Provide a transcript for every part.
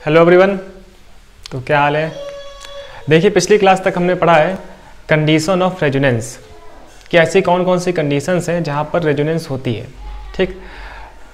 Hello everyone. तो क्या हाल है? देखिए, पिछली क्लास तक हमने पढ़ा है कंडीशन ऑफ रेजोनेंस, कि ऐसी कौन कौन सी कंडीशंस हैं जहाँ पर रेजोनेंस होती है। ठीक,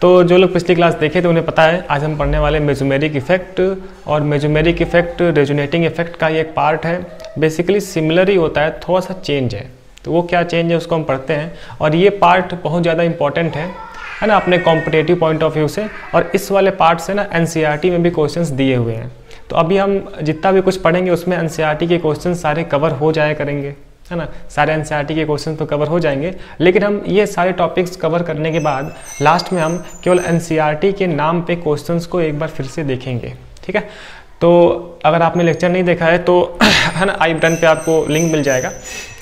तो जो लोग पिछली क्लास देखे थे उन्हें पता है आज हम पढ़ने वाले मेसोमेरिक इफेक्ट, और मेसोमेरिक इफेक्ट रेजोनेटिंग इफेक्ट का ही एक पार्ट है। बेसिकली सिमिलर ही होता है, थोड़ा सा चेंज है। तो वो क्या चेंज है उसको हम पढ़ते हैं, और ये पार्ट बहुत ज़्यादा इंपॉर्टेंट है ना अपने कॉम्पिटेटिव पॉइंट ऑफ व्यू से। और इस वाले पार्ट से ना एनसीईआरटी में भी क्वेश्चंस दिए हुए हैं। तो अभी हम जितना भी कुछ पढ़ेंगे उसमें एनसीईआरटी के क्वेश्चन सारे कवर हो जाया करेंगे, है ना। सारे एनसीईआरटी के क्वेश्चन तो कवर हो जाएंगे, लेकिन हम ये सारे टॉपिक्स कवर करने के बाद लास्ट में हम केवल एनसीईआरटी के नाम पे क्वेश्चंस को एक बार फिर से देखेंगे। ठीक है, तो अगर आपने लेक्चर नहीं देखा है तो है ना, आई बटन पे आपको लिंक मिल जाएगा,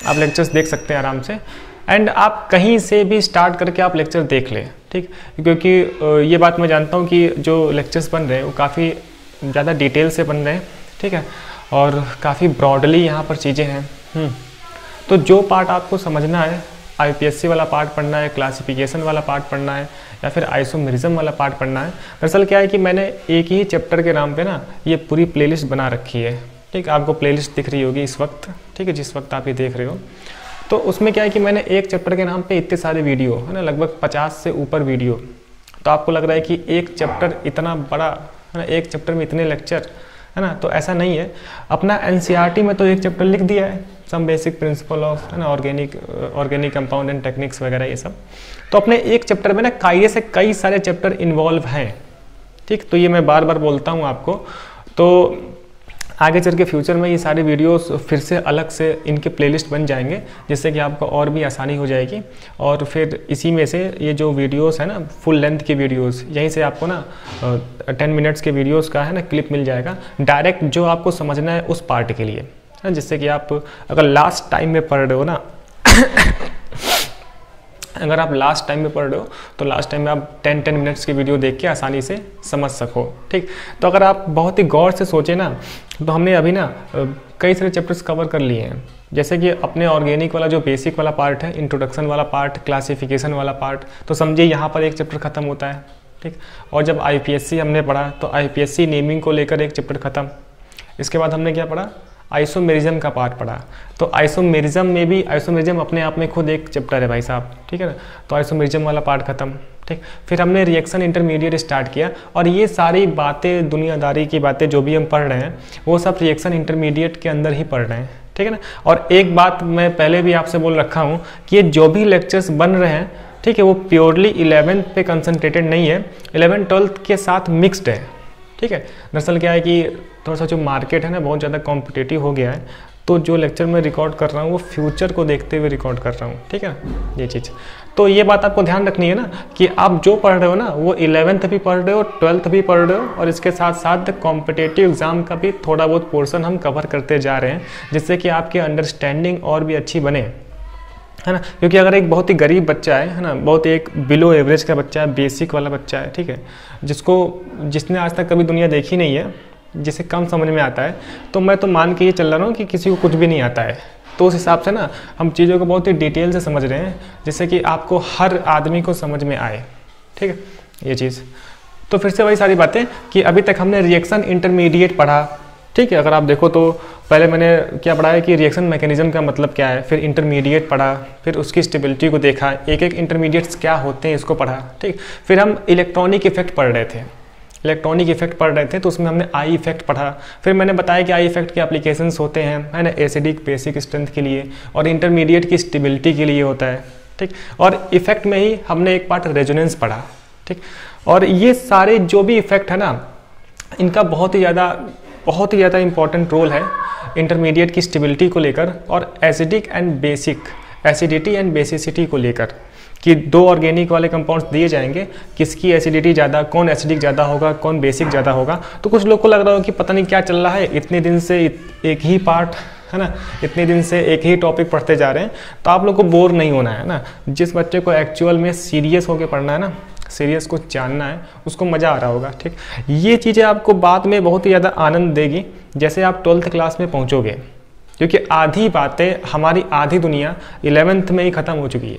आप लेक्चर्स देख सकते हैं आराम से। एंड आप कहीं से भी स्टार्ट करके आप लेक्चर देख लें, ठीक, क्योंकि ये बात मैं जानता हूँ कि जो लेक्चर्स बन रहे हैं वो काफ़ी ज़्यादा डिटेल से बन रहे हैं, ठीक है, और काफ़ी ब्रॉडली यहाँ पर चीज़ें हैं। तो जो पार्ट आपको समझना है, आईपीएससी वाला पार्ट पढ़ना है, क्लासिफिकेशन वाला पार्ट पढ़ना है, या फिर आइसोमेरिज्म वाला पार्ट पढ़ना है। दरअसल क्या है कि मैंने एक ही चैप्टर के नाम पे ना ये पूरी प्लेलिस्ट बना रखी है। ठीक, आपको प्लेलिस्ट दिख रही होगी इस वक्त, ठीक है, जिस वक्त आप ये देख रहे हो। तो उसमें क्या है कि मैंने एक चैप्टर के नाम पे इतने सारे वीडियो है ना, लगभग 50 से ऊपर वीडियो। तो आपको लग रहा है कि एक चैप्टर इतना बड़ा है ना, एक चैप्टर में इतने लेक्चर, है ना, तो ऐसा नहीं है। अपना एनसीईआरटी में तो एक चैप्टर लिख दिया है, सम बेसिक प्रिंसिपल ऑफ, है ना, ऑर्गेनिक कंपाउंड एंड टेक्निक्स वगैरह ये सब। तो अपने एक चैप्टर में ना कई सारे चैप्टर इन्वॉल्व हैं। ठीक, तो ये मैं बार बार बोलता हूँ आपको। तो आगे चल के फ्यूचर में ये सारे वीडियोस फिर से अलग से इनके प्लेलिस्ट बन जाएंगे, जिससे कि आपको और भी आसानी हो जाएगी। और फिर इसी में से ये जो वीडियोस है ना, फुल लेंथ के वीडियोस, यहीं से आपको ना 10 मिनट्स के वीडियोस का है ना क्लिप मिल जाएगा डायरेक्ट, जो आपको समझना है उस पार्ट के लिए, है, जिससे कि आप अगर लास्ट टाइम में पढ़ रहे हो ना अगर आप लास्ट टाइम में पढ़ रहे हो तो लास्ट टाइम में आप 10 मिनट्स की वीडियो देख के आसानी से समझ सको। ठीक, तो अगर आप बहुत ही गौर से सोचें ना, तो हमने अभी ना कई सारे चैप्टर्स कवर कर लिए हैं। जैसे कि अपने ऑर्गेनिक वाला जो बेसिक वाला पार्ट है, इंट्रोडक्शन वाला पार्ट, क्लासिफिकेशन वाला पार्ट, तो समझिए यहाँ पर एक चैप्टर खत्म होता है। ठीक, और जब आईपीएससी हमने पढ़ा तो आईपीएससी नेमिंग को लेकर एक चैप्टर खत्म। इसके बाद हमने क्या पढ़ा? आइसोमेरिज्म का पार्ट पढ़ा। तो आइसोमेरिज्म में भी, आइसोमेरिज्म अपने आप में खुद एक चैप्टर है भाई साहब, ठीक है ना। तो आइसोमेरिज्म वाला पार्ट खत्म। ठीक, फिर हमने रिएक्शन इंटरमीडिएट स्टार्ट किया, और ये सारी बातें, दुनियादारी की बातें जो भी हम पढ़ रहे हैं वो सब रिएक्शन इंटरमीडिएट के अंदर ही पढ़ रहे हैं, ठीक है ना। और एक बात मैं पहले भी आपसे बोल रखा हूँ कि ये जो भी लेक्चर्स बन रहे हैं, ठीक है, वो प्योरली 11th पे कंसनट्रेटेड नहीं है, 11th 12th के साथ मिक्सड है। ठीक है, दरअसल क्या है कि थोड़ा सा जो मार्केट है ना बहुत ज़्यादा कॉम्पिटिटिव हो गया है, तो जो लेक्चर मैं रिकॉर्ड कर रहा हूँ वो फ्यूचर को देखते हुए रिकॉर्ड कर रहा हूँ, ठीक है, ये चीज़। तो ये बात आपको ध्यान रखनी है ना कि आप जो पढ़ रहे हो ना वो 11th भी पढ़ रहे हो, 12th भी पढ़ रहे हो, और इसके साथ साथ कॉम्पिटिटिव एग्जाम का भी थोड़ा बहुत पोर्शन हम कवर करते जा रहे हैं, जिससे कि आपकी अंडरस्टैंडिंग और भी अच्छी बने, है ना। क्योंकि अगर एक बहुत ही गरीब बच्चा है ना, बहुत एक बिलो एवरेज का बच्चा है, बेसिक वाला बच्चा है, ठीक है, जिसने आज तक कभी दुनिया देखी नहीं है, जिसे कम समझ में आता है, तो मैं तो मान के ये चल रहा हूँ कि किसी को कुछ भी नहीं आता है। तो उस हिसाब से ना हम चीज़ों को बहुत ही डिटेल से समझ रहे हैं, जिससे कि आपको हर आदमी को समझ में आए, ठीक है, ये चीज़। तो फिर से वही सारी बातें कि अभी तक हमने रिएक्शन इंटरमीडिएट पढ़ा, ठीक है। अगर आप देखो तो पहले मैंने क्या पढ़ा है कि रिएक्शन मैकेनिज्म का मतलब क्या है, फिर इंटरमीडिएट पढ़ा, फिर उसकी स्टेबिलिटी को देखा, एक एक इंटरमीडिएट्स क्या होते हैं इसको पढ़ा, ठीक। फिर हम इलेक्ट्रॉनिक इफेक्ट पढ़ रहे थे, तो उसमें हमने आई इफेक्ट पढ़ा। फिर मैंने बताया कि आई इफेक्ट के एप्लीकेशंस होते हैं, है ना, एसिडिक बेसिक स्ट्रेंथ के लिए, और इंटरमीडिएट की स्टेबिलिटी के लिए होता है, ठीक। और इफेक्ट में ही हमने एक पार्ट रेजोनेंस पढ़ा, ठीक। और ये सारे जो भी इफेक्ट है ना, इनका बहुत ही ज़्यादा इंपॉर्टेंट रोल है इंटरमीडिएट की स्टेबिलिटी को लेकर, और एसिडिटी एंड बेसिसिटी को लेकर, कि दो ऑर्गेनिक वाले कंपाउंड्स दिए जाएंगे, किसकी एसिडिटी ज़्यादा, कौन एसिडिक ज़्यादा होगा, कौन बेसिक ज़्यादा होगा। तो कुछ लोग को लग रहा हो कि पता नहीं क्या चल रहा है, इतने दिन से एक ही पार्ट, है ना, इतने दिन से एक ही टॉपिक पढ़ते जा रहे हैं। तो आप लोग को बोर नहीं होना है ना, जिस बच्चे को एक्चुअल में सीरियस होकर पढ़ना है ना, सीरियस को जानना है, उसको मज़ा आ रहा होगा, ठीक। ये चीज़ें आपको बाद में बहुत ही ज़्यादा आनंद देगी जैसे आप 12th क्लास में पहुँचोगे, क्योंकि आधी बातें, हमारी आधी दुनिया 11th में ही ख़त्म हो चुकी है।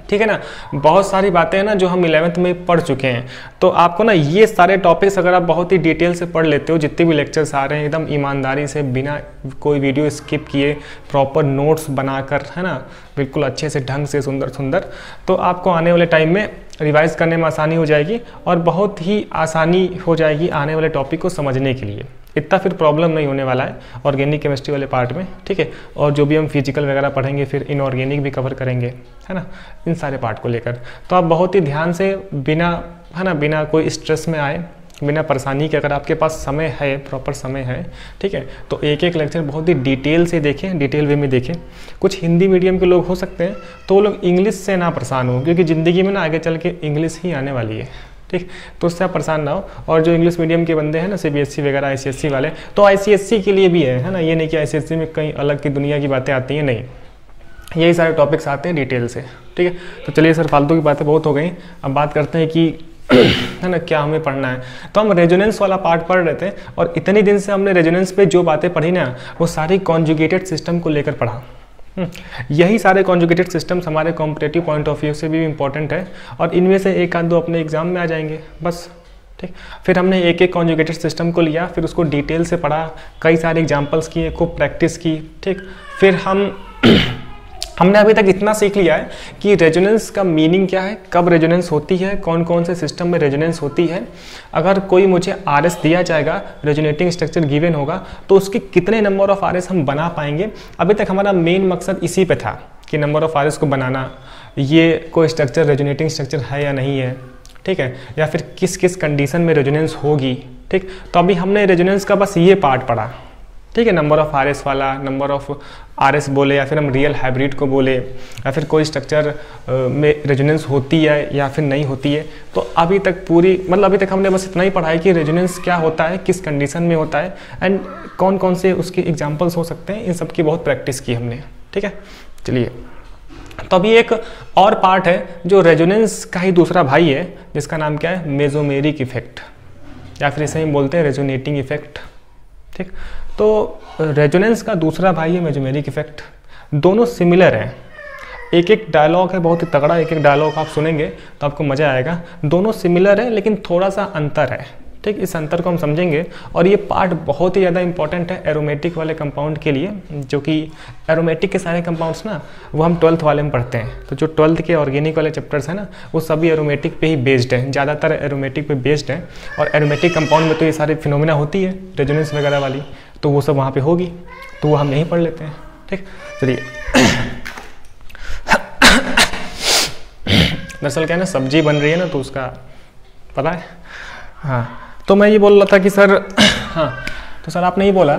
ठीक है ना। बहुत सारी बातें हैं ना जो हम 11th में पढ़ चुके हैं, तो आपको ना ये सारे टॉपिक्स अगर आप बहुत ही डिटेल से पढ़ लेते हो, जितने भी लेक्चर्स आ रहे हैं एकदम ईमानदारी से, बिना कोई वीडियो स्किप किए, प्रॉपर नोट्स बनाकर, है ना, बिल्कुल अच्छे से ढंग से सुंदर सुंदर, तो आपको आने वाले टाइम में रिवाइज करने में आसानी हो जाएगी और बहुत ही आसानी हो जाएगी आने वाले टॉपिक को समझने के लिए। इतना फिर प्रॉब्लम नहीं होने वाला है ऑर्गेनिक केमिस्ट्री वाले पार्ट में, ठीक है। और जो भी हम फिजिकल वगैरह पढ़ेंगे फिर इनऑर्गेनिक भी कवर करेंगे, है ना, इन सारे पार्ट को लेकर। तो आप बहुत ही ध्यान से, बिना, है ना, बिना कोई स्ट्रेस में आए, बिना परेशानी के, अगर आपके पास समय है, प्रॉपर समय है, ठीक है, तो एक एक लेक्चर बहुत ही डिटेल से देखें, डिटेल वे में देखें। कुछ हिंदी मीडियम के लोग हो सकते हैं तो वो लोग इंग्लिश से ना परेशान हो, क्योंकि ज़िंदगी में ना आगे चल के इंग्लिश ही आने वाली है, ठीक, तो उससे आप परेशान ना हो। और जो इंग्लिश मीडियम के बंदे हैं ना, CBSE वगैरह, ICSE वाले, तो ICSE के लिए भी है ना, ये नहीं कि ICSE में कहीं अलग की दुनिया की बातें आती हैं, नहीं, यही सारे टॉपिक्स आते हैं डिटेल से, ठीक है। तो चलिए सर, फालतू की बातें बहुत हो गई, अब बात करते हैं कि है ना क्या हमें पढ़ना है। तो हम रेजोनेंस वाला पार्ट पढ़ रहे थे और इतने दिन से हमने रेजोनेंस पे जो बातें पढ़ी ना, वो सारी कॉन्जुगेटेड सिस्टम को लेकर पढ़ा। यही सारे कॉन्जुगेटेड सिस्टम्स हमारे कॉम्पिटेटिव पॉइंट ऑफ व्यू से भी इम्पॉर्टेंट है और इनमें से एक आध दो अपने एग्जाम में आ जाएंगे बस, ठीक। फिर हमने एक एक कॉन्जुगेटेड सिस्टम को लिया, फिर उसको डिटेल से पढ़ा, कई सारे एग्जाम्पल्स किए, खूब प्रैक्टिस की, ठीक। फिर हमने अभी तक इतना सीख लिया है कि रेजोनेंस का मीनिंग क्या है, कब रेजोनेंस होती है, कौन कौन से सिस्टम में रेजोनेंस होती है, अगर कोई मुझे RS दिया जाएगा, रेजोनेटिंग स्ट्रक्चर गिवन होगा, तो उसके कितने नंबर ऑफ RS हम बना पाएंगे। अभी तक हमारा मेन मकसद इसी पे था कि नंबर ऑफ RS को बनाना, ये कोई स्ट्रक्चर रेजोनेटिंग स्ट्रक्चर है या नहीं है, ठीक है, या फिर किस किस कंडीशन में रेजोनेंस होगी, ठीक। तो अभी हमने रेजोनेंस का बस ये पार्ट पढ़ा, ठीक है, नंबर ऑफ RS वाला, नंबर ऑफ RS बोले या फिर हम रियल हाइब्रिड को बोले, या फिर कोई स्ट्रक्चर में रेजोनेंस होती है या फिर नहीं होती है। तो अभी तक पूरी, मतलब अभी तक हमने बस इतना ही पढ़ा है कि रेजोनेंस क्या होता है, किस कंडीशन में होता है एंड कौन कौन से उसके एग्जाम्पल्स हो सकते हैं, इन सब की बहुत प्रैक्टिस की हमने, ठीक है। चलिए, तो अभी एक और पार्ट है जो रेजोनेंस का ही दूसरा भाई है, जिसका नाम क्या है, मेसोमेरिक इफेक्ट, या फिर इसे हम बोलते हैं रेजोनेटिंग इफेक्ट, ठीक। तो रेजोनेंस का दूसरा भाई है मेसोमेरिक इफेक्ट। दोनों सिमिलर हैं, एक एक डायलॉग है बहुत ही तगड़ा, एक एक डायलॉग आप सुनेंगे तो आपको मज़ा आएगा। दोनों सिमिलर है लेकिन थोड़ा सा अंतर है, ठीक। इस अंतर को हम समझेंगे और ये पार्ट बहुत ही ज़्यादा इंपॉर्टेंट है एरोमेटिक वाले कंपाउंड के लिए, जो कि एरोमेटिक के सारे कंपाउंड्स ना वो हम 12th वाले में पढ़ते हैं। तो जो 12th के ऑर्गेनिक वाले चैप्टर्स हैं ना, वो सभी एरोमेटिक पे ही बेस्ड है, ज़्यादातर एरोमेटिक पे बेस्ड है। और एरोमेटिक कंपाउंड में तो ये सारे फिनोमिना होती है, रेजोनेंस वगैरह वाली, तो वो सब वहाँ पे होगी, तो वो हम यहीं पढ़ लेते हैं, ठीक। चलिए, दरअसल क्या है ना, सब्जी बन रही है ना, तो उसका पता है, हाँ। तो मैं ये बोल रहा था कि सर, हाँ, तो सर आपने ये बोला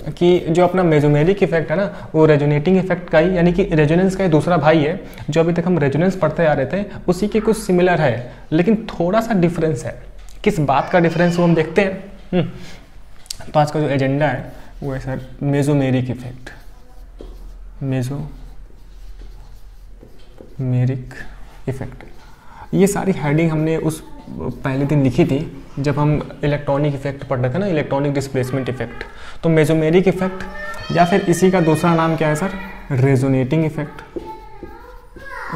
कि जो अपना मेसोमेरिक इफेक्ट है ना, वो रेजोनेटिंग इफेक्ट का ही, यानी कि रेजोनेंस का ही दूसरा भाई है। जो अभी तक हम रेजोनेंस पढ़ते आ रहे थे उसी के कुछ सिमिलर है, लेकिन थोड़ा सा डिफरेंस है। किस बात का डिफरेंस वो हम देखते हैं। तो आज का जो एजेंडा है वो है sir mesomeric effect, mesomeric effect. ये सारी हेडिंग हमने उस पहले दिन लिखी थी जब हम इलेक्ट्रॉनिक इफेक्ट पढ़ रहे थे ना, इलेक्ट्रॉनिक डिस्प्लेसमेंट इफेक्ट। तो मेसोमेरिक इफेक्ट या फिर इसी का दूसरा नाम क्या है sir, resonating effect,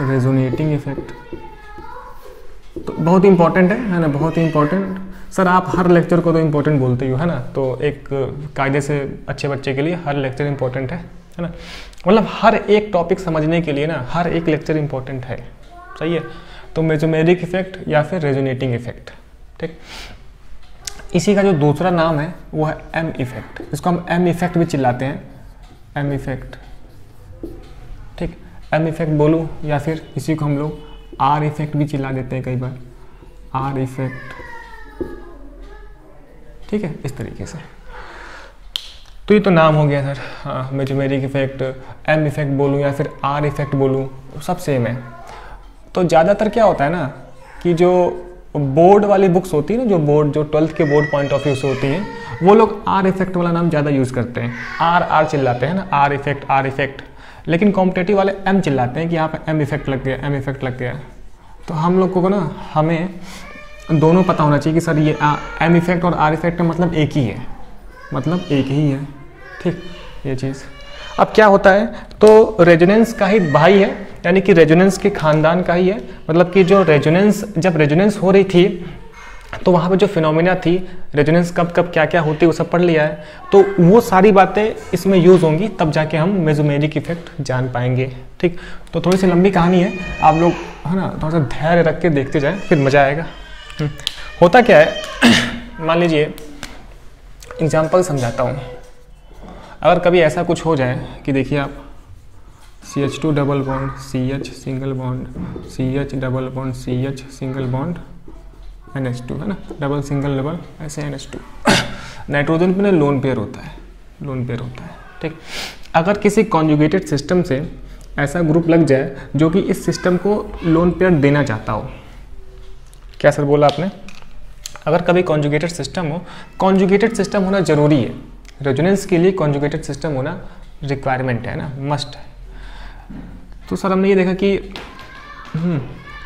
resonating effect. तो बहुत इंपॉर्टेंट है ना, बहुत ही इंपॉर्टेंट। सर आप हर लेक्चर को तो इंपॉर्टेंट बोलते ही हो, है ना, तो एक कायदे से अच्छे बच्चे के लिए हर लेक्चर इंपॉर्टेंट है ना, मतलब हर एक टॉपिक समझने के लिए ना हर एक लेक्चर इंपॉर्टेंट है, सही है। तो मेसोमेरिक इफेक्ट या फिर रेजोनेटिंग इफेक्ट, ठीक। इसी का जो दूसरा नाम है वो है एम इफेक्ट, इसको हम एम इफेक्ट भी चिल्लाते हैं, एम इफेक्ट, ठीक। एम इफेक्ट बोलूँ या फिर इसी को हम लोग आर इफेक्ट भी चिल्ला देते हैं कई बार, आर इफेक्ट, ठीक है, इस तरीके से। तो ये तो नाम हो गया सर, हाँ, मेसोमेरिक इफेक्ट, एम इफेक्ट बोलूँ या फिर आर इफेक्ट बोलूँ, सब सेम है। तो ज़्यादातर क्या होता है ना कि जो बोर्ड वाली बुक्स होती है ना, जो 12th के बोर्ड पॉइंट ऑफ व्यू से होती हैं, वो लोग आर इफेक्ट वाला नाम ज़्यादा यूज़ करते हैं, आर चिल्लाते हैं ना, आर इफेक्ट। लेकिन कॉम्पिटेटिव वाले एम चिल्लाते हैं कि यहाँ पे एम इफेक्ट लग गया, एम इफेक्ट लग गया। तो हम लोग को ना, हमें दोनों पता होना चाहिए कि सर ये एम इफेक्ट और आर इफेक्ट का मतलब एक ही है, मतलब एक ही है, ठीक, ये चीज़। अब क्या होता है, तो रेजोनेंस का ही भाई है, यानी कि रेजोनेंस के खानदान का ही है। मतलब कि जो रेजोनेंस, जब रेजोनेंस हो रही थी तो वहाँ पे जो फिनोमिना थी, रेजोनेंस कब कब क्या क्या होती है वो सब पढ़ लिया है, तो वो सारी बातें इसमें यूज़ होंगी, तब जाके हम मेसोमेरिक इफेक्ट जान पाएंगे। ठीक, तो थोड़ी सी लंबी कहानी है, आप लोग है ना थोड़ा सा धैर्य रख के देखते जाएं, फिर मज़ा आएगा। होता क्या है, मान लीजिए एग्जाम्पल समझाता हूँ। अगर कभी ऐसा कुछ हो जाए कि देखिए आप CH2 double bond CH single bond CH double bond CH single bond NH2 है ना, डबल सिंगल डबल ऐसे NH2 नाइट्रोजन पे ना लोन पेयर होता है, लोन पेयर होता है। ठीक, अगर किसी कॉन्जुगेटेड सिस्टम से ऐसा ग्रुप लग जाए जो कि इस सिस्टम को लोन पेयर देना चाहता हो, क्या सर बोला आपने? अगर कभी कॉन्जुगेटेड सिस्टम हो, कॉन्जुगेटेड सिस्टम होना जरूरी है, रेजोनेंस के लिए कॉन्जुगेटेड सिस्टम होना रिक्वायरमेंट है ना, मस्ट है। तो सर हमने ये देखा कि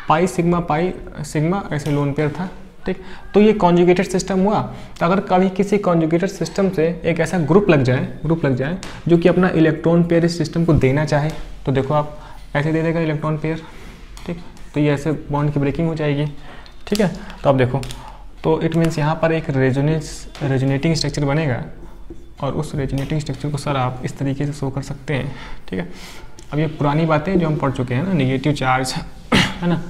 पाई सिग्मा ऐसे लोन पेयर था। ठीक, तो ये कॉन्जुगेटेड सिस्टम हुआ। तो अगर कभी किसी कॉन्जुगेटेड सिस्टम से एक ऐसा ग्रुप लग जाए जो कि अपना इलेक्ट्रॉन पेयर इस सिस्टम को देना चाहे, तो देखो आप ऐसे दे देगा इलेक्ट्रॉन पेयर। ठीक, तो ये ऐसे बॉन्ड की ब्रेकिंग हो जाएगी। ठीक है, तो आप देखो, तो इट मीन्स यहाँ पर एक रेजोनेटिंग स्ट्रक्चर बनेगा, और उस रेजोनेटिंग स्ट्रक्चर को सर आप इस तरीके से शो कर सकते हैं। ठीक है, अब ये पुरानी बातें जो हम पढ़ चुके हैं ना, नेगेटिव चार्ज है ना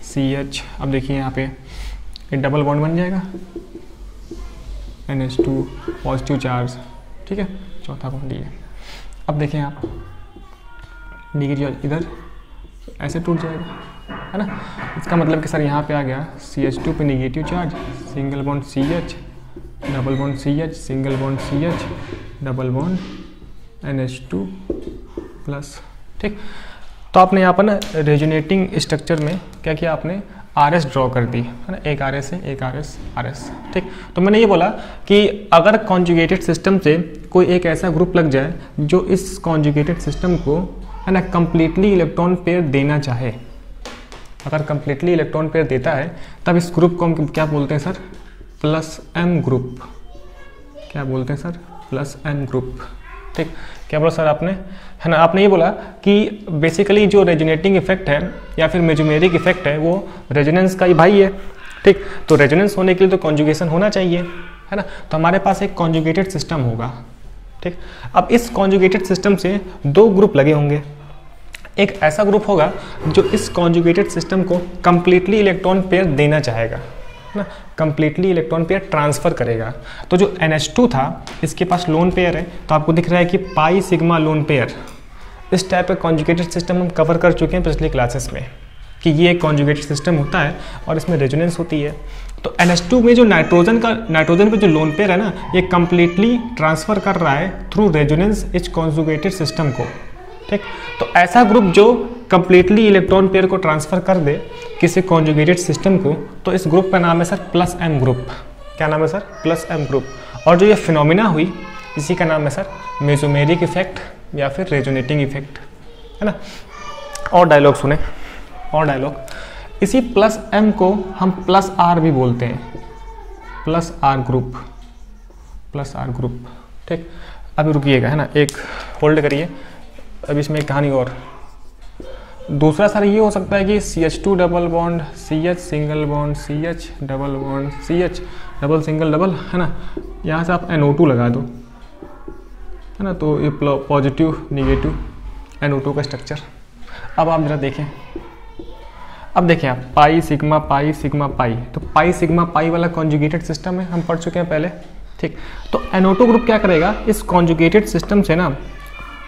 CH, अब देखिए यहाँ पे ये डबल बॉन्ड बन जाएगा NH2 पॉजिटिव चार्ज। ठीक है, चौथा बॉन्ड ये। अब देखें आप नेगेटिव इधर ऐसे टूट जाएगा है ना, इसका मतलब कि सर यहाँ पे आ गया CH2 पे negative charge, single bond CH double bond CH single bond CH double bond NH2 plus. ठीक, तो आपने यहाँ पर ना रेजोनेटिंग स्ट्रक्चर में क्या किया, आपने RS ड्रॉ कर दी है ना, एक RS है, एक RS। ठीक, तो मैंने ये बोला कि अगर कॉन्जुगेटेड सिस्टम से कोई एक ऐसा ग्रुप लग जाए जो इस कॉन्जुगेटेड सिस्टम को है ना कंप्लीटली इलेक्ट्रॉन पेयर देना चाहे, अगर कंप्लीटली इलेक्ट्रॉन पेयर देता है तब इस ग्रुप को हम क्या बोलते हैं सर? Plus M group. क्या बोलते हैं सर? Plus M group. ठीक, क्या बोला सर आपने, है ना? आपने ये बोला कि बेसिकली जो रेजोनेटिंग इफेक्ट है या फिर मेसोमेरिक इफेक्ट है वो रेजोनेंस का ही भाई है। ठीक, तो रेजोनेंस होने के लिए तो कॉन्जुगेशन होना चाहिए, है ना? तो हमारे पास एक कॉन्जुगेटेड सिस्टम होगा। ठीक, अब इस कॉन्जुगेटेड सिस्टम से दो ग्रुप लगे होंगे। एक ऐसा ग्रुप होगा जो इस कॉन्जुगेटेड सिस्टम को कंप्लीटली इलेक्ट्रॉन पेयर देना चाहेगा, है ना, कंप्लीटली इलेक्ट्रॉन पेयर ट्रांसफर करेगा। तो जो NH2 था इसके पास लोन पेयर है, तो आपको दिख रहा है कि पाई सिग्मा लोन पेयर। इस टाइप का कॉन्जुगेटेड सिस्टम हम कवर कर चुके हैं पिछली क्लासेस में कि ये एक कॉन्जुगेटेड सिस्टम होता है और इसमें रेजोनेंस होती है। तो NH2 में जो नाइट्रोजन पे जो लोन पेयर है ना, ये कंप्लीटली ट्रांसफर कर रहा है थ्रू रेजोनेंस इस कॉन्जुगेटेड सिस्टम को। ठीक, तो ऐसा ग्रुप जो कंप्लीटली इलेक्ट्रॉन पेयर को ट्रांसफर कर दे किसी कॉन्जुगेटेड सिस्टम को, तो इस ग्रुप का नाम है सर प्लस M ग्रुप। क्या नाम है सर? Plus M group. और जो ये फिनोमिना हुई इसी का नाम है सर मेसोमेरिक इफेक्ट या फिर रेजोनेटिंग इफेक्ट, है ना। और डायलॉग सुने, और डायलॉग, इसी प्लस M को हम प्लस R भी बोलते हैं, plus R group, plus R group. ठीक, अभी रुकिएगा, है ना, एक होल्ड करिए, अभी इसमें एक कहानी और। दूसरा सर ये हो सकता है कि CH2 double bond CH single bond CH double bond CH double single double, है ना, यहाँ से आप NO2 लगा दो, है ना, तो ये पॉजिटिव निगेटिव NO2 का स्ट्रक्चर। अब आप जरा देखें, अब देखें आप पाई सिग्मा पाई, तो पाई सिग्मा पाई वाला कॉन्जुगेटेड सिस्टम है, हम पढ़ चुके हैं पहले। ठीक, तो NO2 ग्रुप क्या करेगा, इस कॉन्जुगेटेड सिस्टम से ना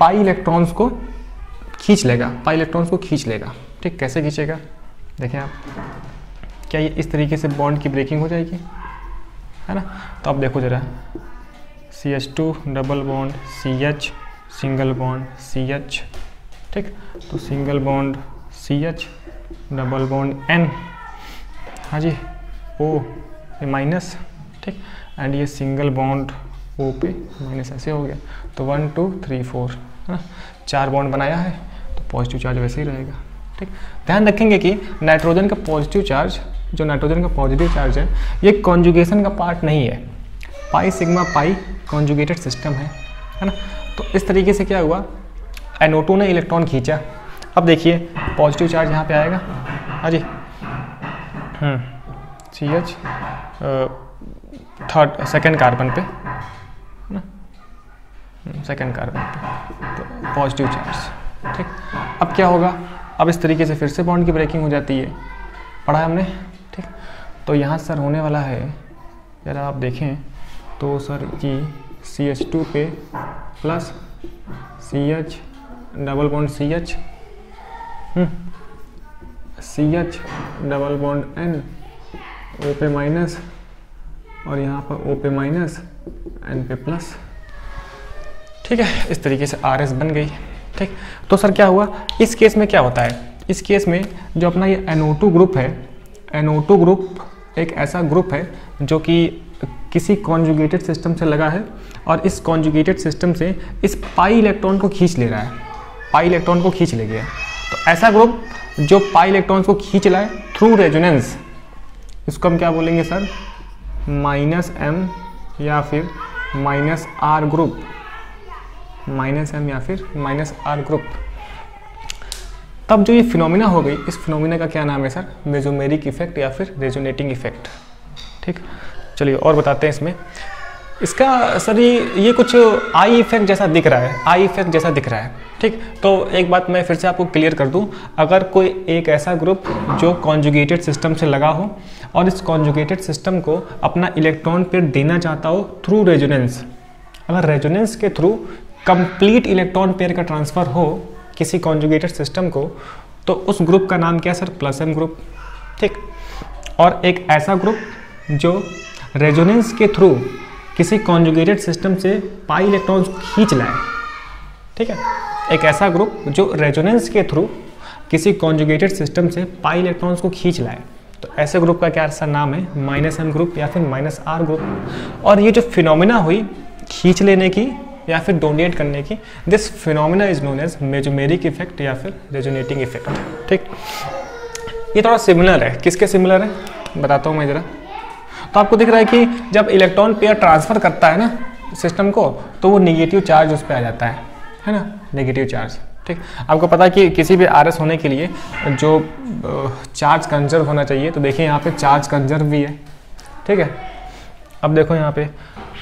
पाई इलेक्ट्रॉन्स को खींच लेगा, ठीक, कैसे खींचेगा देखें आप, क्या ये इस तरीके से बॉन्ड की ब्रेकिंग हो जाएगी, है ना। तो आप देखो जरा, CH2 double bond CH single bond CH, ठीक, तो single bond CH double bond N, हाँ जी, O ये माइनस, ठीक, एंड ये सिंगल बॉन्ड O पे माइनस, ऐसे हो गया। तो 1 2 3 4, है ना, 4 बॉन्ड बनाया है, तो पॉजिटिव चार्ज वैसे ही रहेगा। ठीक, ध्यान रखेंगे कि नाइट्रोजन का पॉजिटिव चार्ज, जो नाइट्रोजन का पॉजिटिव चार्ज है, ये कॉन्जुगेशन का पार्ट नहीं है। Pi sigma pi conjugated system है ना। तो इस तरीके से क्या हुआ, NO2 ने इलेक्ट्रॉन खींचा। अब देखिए पॉजिटिव चार्ज यहाँ पे आएगा, हाँ जी, CH सेकेंड कार्बन पे, सेकेंड कार्बन पे, तो पॉजिटिव चार्ज। ठीक, अब क्या होगा, अब इस तरीके से फिर से बॉन्ड की ब्रेकिंग हो जाती है, पढ़ा है हमने। ठीक, तो यहाँ सर होने वाला है, जरा आप देखें तो सर जी CH2 पे plus CH double bond CH, CH double bond N, O पे माइनस, और यहाँ पर O पे माइनस, N पे प्लस। ठीक है, इस तरीके से RS बन गई। ठीक, तो सर क्या हुआ, इस केस में क्या होता है, इस केस में जो अपना ये NO2 ग्रुप है, NO2 ग्रुप एक ऐसा ग्रुप है जो कि किसी कॉन्जुगेटेड सिस्टम से लगा है और इस कॉन्जुगेटेड सिस्टम से इस पाई इलेक्ट्रॉन को खींच ले रहा है, पाई इलेक्ट्रॉन को खींच ले गया। तो ऐसा ग्रुप जो पाई इलेक्ट्रॉन्स को खींच लाए थ्रू रेजोनेंस, इसको हम क्या बोलेंगे सर, -M या फिर -R ग्रुप, -M या फिर -R ग्रुप। तब जो ये फिनोमिना हो गई, इस फिनोमिना का क्या नाम है सर, मेसोमेरिक इफेक्ट या फिर रेजोनेटिंग इफेक्ट। ठीक, चलिए और बताते हैं इसमें। इसका सर ये कुछ आई इफेक्ट जैसा दिख रहा है, आई इफेक्ट जैसा दिख रहा है। ठीक, तो एक बात मैं फिर से आपको क्लियर कर दूं, अगर कोई एक ऐसा ग्रुप जो कॉन्जुगेटेड सिस्टम से लगा हो और इस कॉन्जुगेटेड सिस्टम को अपना इलेक्ट्रॉन पेयर देना चाहता हो थ्रू रेजोनेंस, अगर रेजोनेंस के थ्रू कंप्लीट इलेक्ट्रॉन पेयर का ट्रांसफर हो किसी कॉन्जुगेटेड सिस्टम को, तो उस ग्रुप का नाम क्या है सर, +M ग्रुप। ठीक, और एक ऐसा ग्रुप जो रेजोनेंस के थ्रू किसी कॉन्जुगेटेड सिस्टम से पाई इलेक्ट्रॉन्स को खींच लाए। ठीक है, एक ऐसा ग्रुप जो रेजोनेंस के थ्रू किसी कॉन्जुगेटेड सिस्टम से पाई इलेक्ट्रॉन्स को खींच लाए, तो ऐसे ग्रुप का क्या सा नाम है, -M ग्रुप या फिर -R ग्रुप। और ये जो फिनोमिना हुई खींच लेने की या फिर डोनेट करने की, this phenomena is known as mesomeric effect या फिर रेजोनेटिंग इफेक्ट। ठीक, ये थोड़ा सिमिलर है, किसके सिमिलर है बताता हूँ मैं ज़रा। तो आपको दिख रहा है कि जब इलेक्ट्रॉन पेयर ट्रांसफर करता है ना सिस्टम को, तो वो नेगेटिव चार्ज उस पर आ जाता है ना, नेगेटिव चार्ज। ठीक, आपको पता है कि किसी भी RS होने के लिए जो चार्ज कंजर्व होना चाहिए, तो देखिए यहाँ पे चार्ज कंजर्व भी है। ठीक है, अब देखो यहाँ पे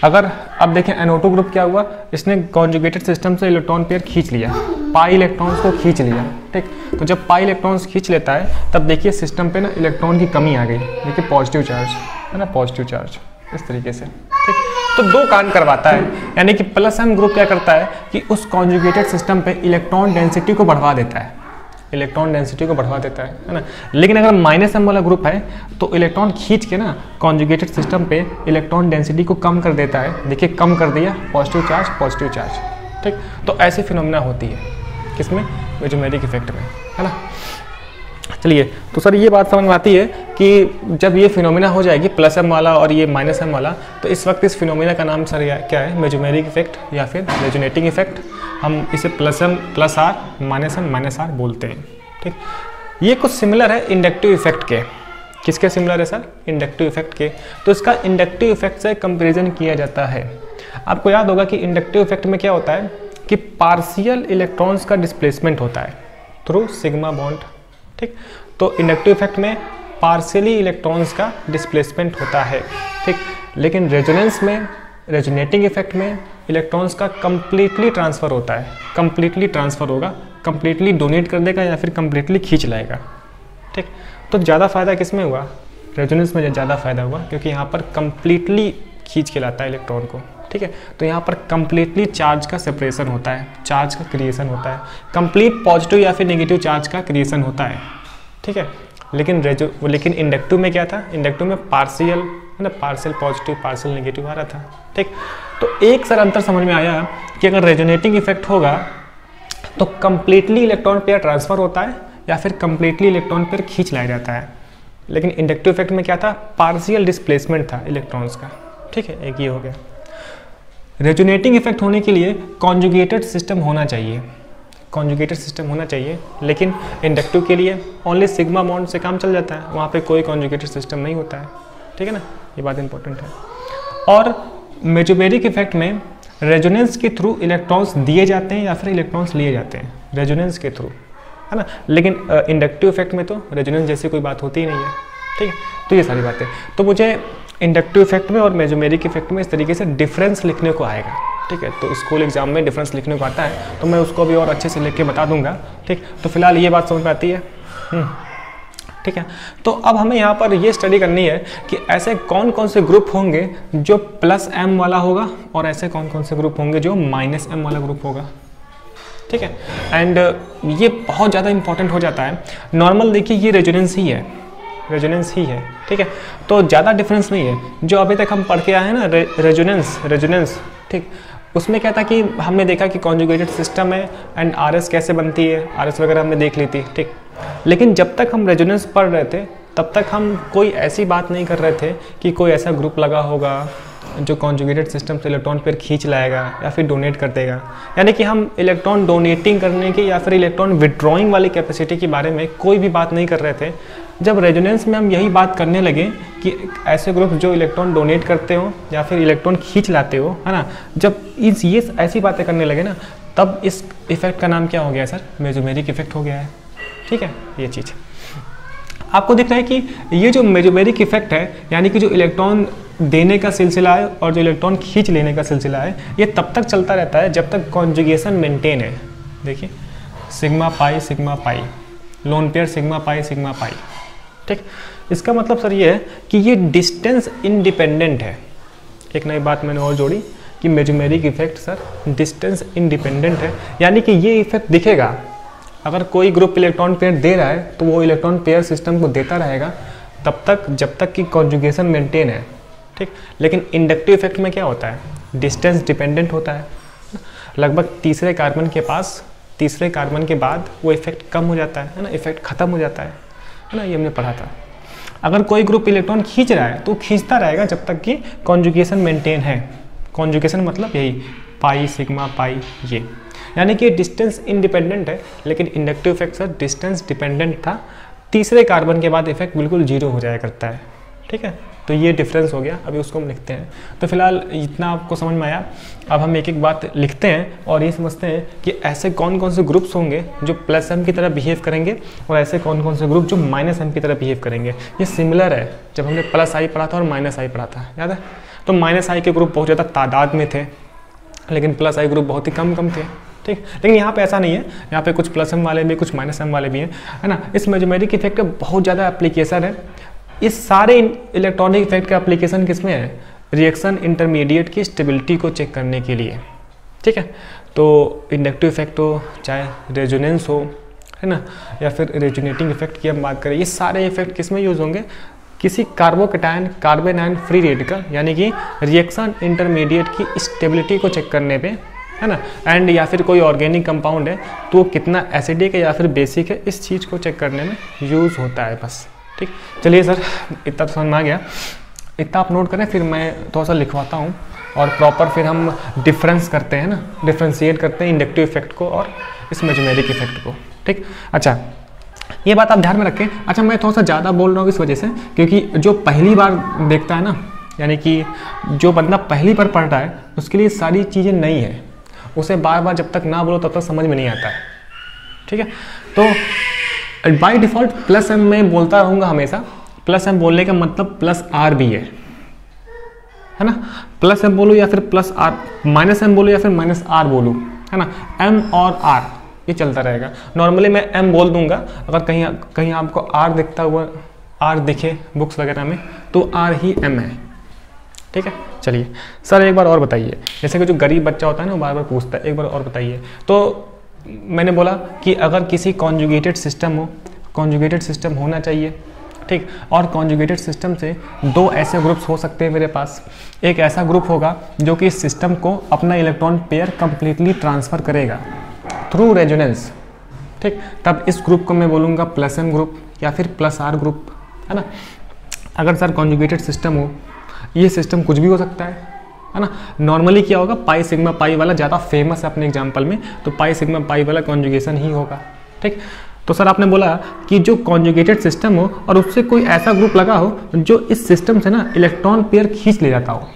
अगर, अब देखें NO2 ग्रुप क्या हुआ, इसने कॉन्जुगेटेड सिस्टम से इलेक्ट्रॉन पेयर खींच लिया, पाई इलेक्ट्रॉन्स को खींच लिया। ठीक, तो जब पाई इलेक्ट्रॉन्स खींच लेता है तब देखिए सिस्टम पे ना इलेक्ट्रॉन की कमी आ गई, देखिए पॉजिटिव चार्ज है ना, पॉजिटिव चार्ज इस तरीके से। ठीक, तो दो काम करवाता है, यानी कि +M ग्रुप क्या करता है कि उस कॉन्जुगेटेड सिस्टम पे इलेक्ट्रॉन डेंसिटी को बढ़वा देता है, इलेक्ट्रॉन डेंसिटी को बढ़वा देता है ना। लेकिन अगर -M वाला ग्रुप है तो इलेक्ट्रॉन खींच के ना कॉन्जुगेटेड सिस्टम पे इलेक्ट्रॉन डेंसिटी को कम कर देता है। देखिए कम कर दिया, पॉजिटिव चार्ज पॉजिटिव चार्ज। ठीक, तो ऐसी फिनोमिना होती है किसमें, मेसोमेरिक इफेक्ट में, है ना। चलिए, तो सर ये बात समझ में आती है कि जब ये फिनोमिना हो जाएगी +M वाला और ये -M वाला, तो इस वक्त इस फिनोमिना का नाम सर क्या है, मेसोमेरिक इफेक्ट या फिर रेजोनेटिंग इफेक्ट। हम इसे +M +R -M -R बोलते हैं। ठीक, ये कुछ सिमिलर है इंडक्टिव इफेक्ट के। किसके सिमिलर है सर, इंडक्टिव इफेक्ट के। तो इसका इंडक्टिव इफेक्ट से कंपेरिजन किया जाता है। आपको याद होगा कि इंडक्टिव इफेक्ट में क्या होता है कि पार्शियल इलेक्ट्रॉन्स का डिस्प्लेसमेंट होता है थ्रू सिग्मा बॉन्ड। ठीक, तो इंडक्टिव इफेक्ट में पार्शियली इलेक्ट्रॉन्स का डिस्प्लेसमेंट होता है। ठीक, लेकिन रेजोनेंस में, रेजोनेटिंग इफेक्ट में इलेक्ट्रॉन्स का कंप्लीटली ट्रांसफ़र होता है, कंप्लीटली ट्रांसफ़र होगा, कंप्लीटली डोनेट कर देगा या फिर कंप्लीटली खींच लाएगा। ठीक, तो ज़्यादा फायदा किस में हुआ, रेजोनेंस में ज़्यादा फायदा हुआ, क्योंकि यहाँ पर कंप्लीटली खींच के लाता है इलेक्ट्रॉन को। ठीक है, तो यहाँ पर कंप्लीटली चार्ज का सेपरेशन होता है, चार्ज का क्रिएशन होता है, कंप्लीट पॉजिटिव या फिर नेगेटिव चार्ज का क्रिएशन होता है। ठीक है, लेकिन इंडक्टिव में क्या था, इंडक्टिव में पार्शियल है ना, पार्शियल पॉजिटिव पार्शियल नेगेटिव आ रहा था। ठीक, तो एक सर अंतर समझ में आया कि अगर रेजोनेटिंग इफेक्ट होगा तो कंप्लीटली इलेक्ट्रॉन पेयर ट्रांसफर होता है या फिर कंप्लीटली इलेक्ट्रॉन पेयर खींच लाया जाता है। लेकिन इंडक्टिव इफेक्ट में क्या था, पार्शियल डिस्प्लेसमेंट था इलेक्ट्रॉन्स का। ठीक है, एक ये हो गया। रेजोनेटिंग इफेक्ट होने के लिए कॉन्जुगेटेड सिस्टम होना चाहिए, कॉन्जुगेटेड सिस्टम होना चाहिए, लेकिन इंडक्टिव के लिए ओनली सिग्मा बॉन्ड से काम चल जाता है, वहाँ पे कोई कॉन्जुगेटेड सिस्टम नहीं होता है। ठीक है ना, ये बात इंपॉर्टेंट है। और मेसोमेरिक इफेक्ट में रेजोनेंस के थ्रू इलेक्ट्रॉन्स दिए जाते हैं या फिर इलेक्ट्रॉन्स लिए जाते हैं, रेजोनेंस के थ्रू, है ना। लेकिन इंडक्टिव इफेक्ट में तो रेजोनेंस जैसी कोई बात होती ही नहीं है, ठीक है। तो ये सारी बातें, तो मुझे इंडक्टिव इफेक्ट में और मेसोमेरिक इफेक्ट में इस तरीके से डिफरेंस लिखने को आएगा, ठीक है। तो स्कूल एग्जाम में डिफरेंस लिखने को आता है, तो मैं उसको भी और अच्छे से लिख के बता दूंगा, ठीक। तो फिलहाल ये बात समझ में आती है, ठीक है। तो अब हमें यहाँ पर ये स्टडी करनी है कि ऐसे कौन कौन से ग्रुप होंगे जो +m वाला होगा और ऐसे कौन कौन से ग्रुप होंगे जो -m वाला ग्रुप होगा, ठीक है। एंड ये बहुत ज़्यादा इंपॉर्टेंट हो जाता है। नॉर्मल देखिए ये रेजोनेंस ही है, रेजोनेंस ही है, ठीक है। तो ज़्यादा डिफरेंस नहीं है। जो अभी तक हम पढ़ के आए हैं ना रेजोनेंस, ठीक, उसमें क्या था कि हमने देखा कि कॉन्जुगेटेड सिस्टम है एंड RS कैसे बनती है, RS वगैरह हमने देख ली थी, ठीक। लेकिन जब तक हम रेजोनेंस पढ़ रहे थे तब तक हम कोई ऐसी बात नहीं कर रहे थे कि कोई ऐसा ग्रुप लगा होगा जो कॉन्जुगेटेड सिस्टम से इलेक्ट्रॉन पेयर खींच लाएगा या फिर डोनेट कर देगा। यानी कि हम इलेक्ट्रॉन डोनेटिंग करने की या फिर इलेक्ट्रॉन विड्रॉइंग वाली कैपेसिटी के बारे में कोई भी बात नहीं कर रहे थे। जब रेजोनेंस में हम यही बात करने लगे कि ऐसे ग्रुप जो इलेक्ट्रॉन डोनेट करते हो या फिर इलेक्ट्रॉन खींच लाते हो, है ना, जब ये ऐसी बातें करने लगे ना, तब इस इफेक्ट का नाम क्या हो गया सर? मेसोमेरिक इफेक्ट हो गया है, ठीक है। ये चीज़ आपको दिख रहा है कि ये जो मेसोमेरिक इफेक्ट है, यानी कि जो इलेक्ट्रॉन देने का सिलसिला है और जो इलेक्ट्रॉन खींच लेने का सिलसिला है, ये तब तक चलता रहता है जब तक कॉन्जुगेशन मेंटेन है। देखिए sigma pi, lone pair sigma pi, ठीक। इसका मतलब सर ये है कि ये डिस्टेंस इंडिपेंडेंट है। एक नई बात मैंने और जोड़ी कि mesomeric effect sir distance independent है, यानी कि ये इफेक्ट दिखेगा अगर कोई ग्रुप इलेक्ट्रॉन पेयर दे रहा है तो वो इलेक्ट्रॉन पेयर सिस्टम को देता रहेगा तब तक जब तक कि कॉन्जुगेशन मेंटेन है, ठीक। लेकिन इंडक्टिव इफेक्ट में क्या होता है? डिस्टेंस डिपेंडेंट होता है। लगभग तीसरे कार्बन के बाद वो इफेक्ट कम हो जाता है ना, इफेक्ट खत्म हो जाता है ना। ये हमने पढ़ा था। अगर कोई ग्रुप इलेक्ट्रॉन खींच रहा है तो खींचता रहेगा जब तक कि कॉन्जुगेशन मेंटेन है। कॉन्जुगेशन मतलब यही पाई सिग्मा पाई, ये यानी कि डिस्टेंस इंडिपेंडेंट है। लेकिन inductive effect sir distance dependent था। तीसरे कार्बन के बाद इफेक्ट बिल्कुल जीरो हो जाया करता है, ठीक है। तो ये डिफरेंस हो गया, अभी उसको हम लिखते हैं। तो फिलहाल इतना आपको समझ में आया। अब हम एक एक बात लिखते हैं और ये समझते हैं कि ऐसे कौन कौन से ग्रुप्स होंगे जो +m की तरह बिहेव करेंगे और ऐसे कौन कौन से ग्रुप जो -m की तरह बिहेव करेंगे। ये सिमिलर है जब हमने +i पढ़ा था और -i पढ़ा था, याद है। तो -i के ग्रुप बहुत ज़्यादा तादाद में थे, लेकिन +i ग्रुप बहुत ही कम थे, ठीक। लेकिन यहाँ पे ऐसा नहीं है, यहाँ पे कुछ +m वाले भी कुछ -m वाले भी हैं, है ना। इस मेसोमेरिक इफेक्ट का बहुत ज़्यादा एप्लीकेशन है। इस सारे इलेक्ट्रॉनिक इफेक्ट का एप्लीकेशन किस में है? रिएक्शन इंटरमीडिएट की स्टेबिलिटी को चेक करने के लिए, ठीक है। तो इंडक्टिव इफेक्ट हो चाहे रेजोनेंस हो, है ना, या फिर रेजोनेटिंग इफेक्ट की हम बात करें, ये सारे इफेक्ट किस में यूज़ होंगे? किसी carbocation carbon ion free radical यानी कि रिएक्शन इंटरमीडिएट की स्टेबिलिटी को चेक करने पे, है ना। एंड या फिर कोई ऑर्गेनिक कंपाउंड है तो वो कितना एसिडिक है या फिर बेसिक है, इस चीज़ को चेक करने में यूज़ होता है बस, ठीक। चलिए सर इतना तो समझ में आ गया, इतना आप नोट करें, फिर मैं थोड़ा सा लिखवाता हूँ और प्रॉपर फिर हम डिफरेंस करते हैं ना, डिफ्रेंशिएट करते हैं इंडक्टिव इफेक्ट को और इस मेसोमेरिक इफेक्ट को, ठीक। अच्छा ये बात आप ध्यान में रखें। अच्छा मैं थोड़ा सा ज़्यादा बोल रहा हूँ इस वजह से क्योंकि जो पहली बार देखता है ना, यानी कि जो बंदा पहली बार पढ़ रहा है उसके लिए सारी चीज़ें नई है, उसे बार बार जब तक ना बोलो तब तक समझ में नहीं आता है, ठीक है। तो बाय डिफ़ॉल्ट +m में बोलता रहूँगा हमेशा। +m बोलने का मतलब +r भी है ना। +m बोलूँ या फिर +r, -m बोलूँ या फिर -r बोलूँ, है ना। m और r ये चलता रहेगा। नॉर्मली मैं m बोल दूंगा, अगर कहीं आपको r दिखता हुआ r दिखे बुक्स वगैरह में तो r ही m है, ठीक है। चलिए सर एक बार और बताइए, जैसे कि जो गरीब बच्चा होता है ना वो बार बार पूछता है, एक बार और बताइए। तो मैंने बोला कि अगर किसी कॉन्जुगेटेड सिस्टम हो, कॉन्जुगेटेड सिस्टम होना चाहिए, ठीक। और कॉन्जुगेटेड सिस्टम से दो ऐसे ग्रुप्स हो सकते हैं मेरे पास। एक ऐसा ग्रुप होगा जो कि इस सिस्टम को अपना इलेक्ट्रॉन पेयर कंप्लीटली ट्रांसफ़र करेगा थ्रू रेजोनेंस, ठीक। तब इस ग्रुप को मैं बोलूँगा +m ग्रुप या फिर +r ग्रुप, है ना। अगर सर कॉन्जुगेटेड सिस्टम हो, ये सिस्टम कुछ भी हो सकता है ना। नॉर्मली क्या होगा, पाई सिग्मा पाई वाला ज़्यादा फेमस है अपने एग्जाम्पल में, तो पाई सिग्मा पाई वाला कॉन्जुगेशन ही होगा, ठीक। तो सर आपने बोला कि जो कॉन्जुगेटेड सिस्टम हो और उससे कोई ऐसा ग्रुप लगा हो जो इस सिस्टम से ना इलेक्ट्रॉन पेयर खींच ले जाता हो,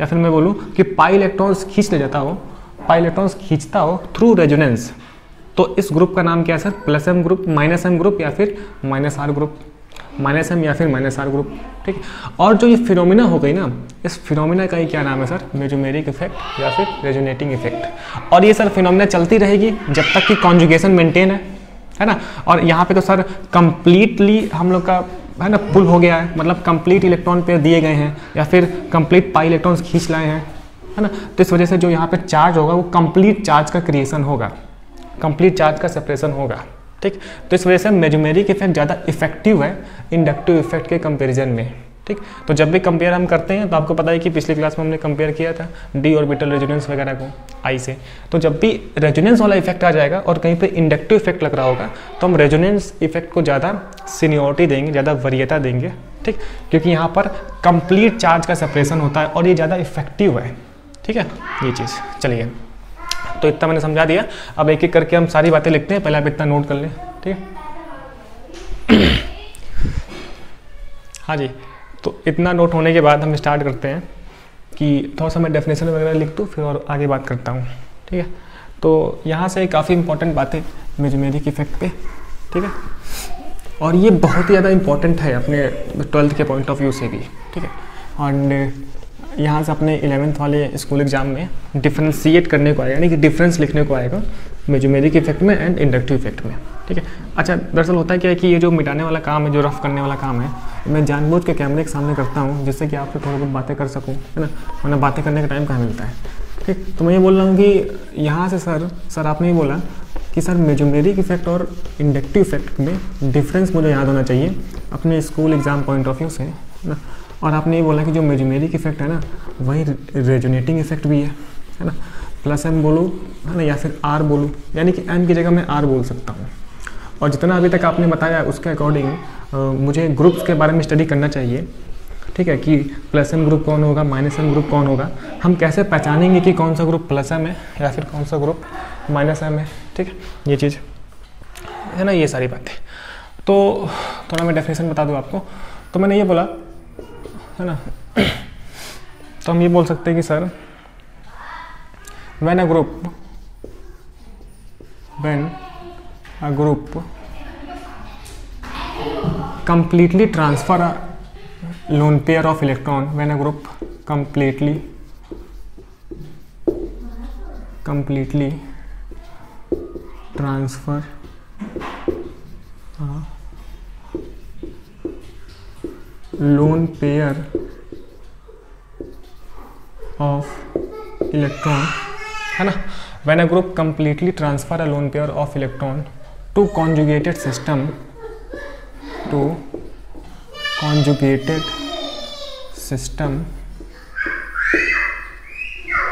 या फिर मैं बोलूँ कि पाई इलेक्ट्रॉन्स खींच ले जाता हो, पाई इलेक्ट्रॉन्स खींचता हो थ्रू रेजोनेंस, तो इस ग्रुप का नाम क्या है sir? Plus M group, minus M group या फिर minus R group, minus M या फिर माइनस आर ग्रुप, ठीक है। और जो ये फिनोमिना हो गई ना, इस फिनोमिना का ही क्या नाम है सर? मेजोमेरिक इफेक्ट या फिर रेजोनेटिंग इफेक्ट। और ये सर फिनोमिना चलती रहेगी जब तक कि कॉन्जुगेशन मेंटेन है ना। और यहाँ पे तो सर कंप्लीटली हम लोग का है ना पुल हो गया है, मतलब कंप्लीट इलेक्ट्रॉन पेयर दिए गए हैं या फिर कंप्लीट पाई इलेक्ट्रॉन्स खींच लाए हैं, है ना। तो इस वजह से जो यहाँ पे चार्ज होगा वो कंप्लीट चार्ज का क्रिएशन होगा, कंप्लीट चार्ज का सेपरेशन होगा, ठीक। तो इस वजह से मेजोमेरिक इफेक्ट ज़्यादा इफेक्टिव है इंडक्टिव इफेक्ट के कंपैरिजन में, ठीक। तो जब भी कंपेयर हम करते हैं तो आपको पता है कि पिछली क्लास में हमने कंपेयर किया था डी ऑर्बिटल रेजोनेंस वगैरह को आई से। तो जब भी रेजोनेंस वाला इफेक्ट आ जाएगा और कहीं पे इंडक्टिव इफेक्ट लग रहा होगा तो हम रेजोनेंस इफेक्ट को ज़्यादा सीनियरिटी देंगे, ज़्यादा वरीयता देंगे, ठीक, क्योंकि यहाँ पर कंप्लीट चार्ज का सेपरेशन होता है और ये ज़्यादा इफेक्टिव है, ठीक है ये चीज़। चलिए, तो इतना मैंने समझा दिया, अब एक एक करके हम सारी बातें लिखते हैं, पहले आप इतना नोट कर लें, ठीक है। हाँ जी, तो इतना नोट होने के बाद हम स्टार्ट करते हैं कि थोड़ा सा मैं डेफिनेशन वगैरह लिख दूँ फिर और आगे बात करता हूँ, ठीक है। तो यहाँ से काफ़ी इंपॉर्टेंट बातें मेजोमेरिक इफेक्ट पे, ठीक है, और ये बहुत ही ज़्यादा इंपॉर्टेंट है अपने 12th के पॉइंट ऑफ व्यू से भी, ठीक है। और यहाँ से अपने 11th वाले स्कूल एग्जाम में डिफ्रेंशिएट करने को आएगा, यानी कि डिफरेंस लिखने को आएगा मेजोमेरिक इफेक्ट में एंड इंडक्टिव इफेक्ट में, ठीक है। अच्छा, दरअसल होता है क्या है कि ये जो मिटाने वाला काम है, जो रफ करने वाला काम है, मैं जानबूझ के कैमरे के सामने करता हूँ जिससे कि आपसे थोड़ा बहुत बातें कर सकूँ, है ना, वरना बातें करने का टाइम कहाँ मिलता है, ठीक। तो मैं ये बोल रहा हूँ कि यहाँ से सर आपने ये बोला कि सर मेजोमेरिक इफेक्ट और इंडक्टिव इफेक्ट में डिफरेंस मुझे याद होना चाहिए अपने school exam point of view से, है ना। और आपने ये बोला कि जो मेजोमेरिक इफेक्ट है ना वही रेजोनेटिंग इफेक्ट भी है ना। प्लस एम बोलूँ, है ना, या फिर आर बोलूँ, यानी कि एम की जगह मैं आर बोल सकता हूँ। और जितना अभी तक आपने बताया उसके अकॉर्डिंग मुझे ग्रुप्स के बारे में स्टडी करना चाहिए, ठीक है, कि प्लस एम ग्रुप कौन होगा, माइनस एम ग्रुप कौन होगा, हम कैसे पहचानेंगे कि कौन सा ग्रुप प्लस एम है या फिर कौन सा ग्रुप माइनस एम है, ठीक है, ये चीज़ है ना, ये सारी बातें। तो थोड़ा मैं डेफिनेशन बता दूँ आपको। तो मैंने ये बोला, है ना, तो हम ये बोल सकते हैं कि sir when a group completely transfer a lone pair of electron, when a group completely transfer a lone pair of electron, है ना, when a group completely transfer a lone pair of electron to conjugated system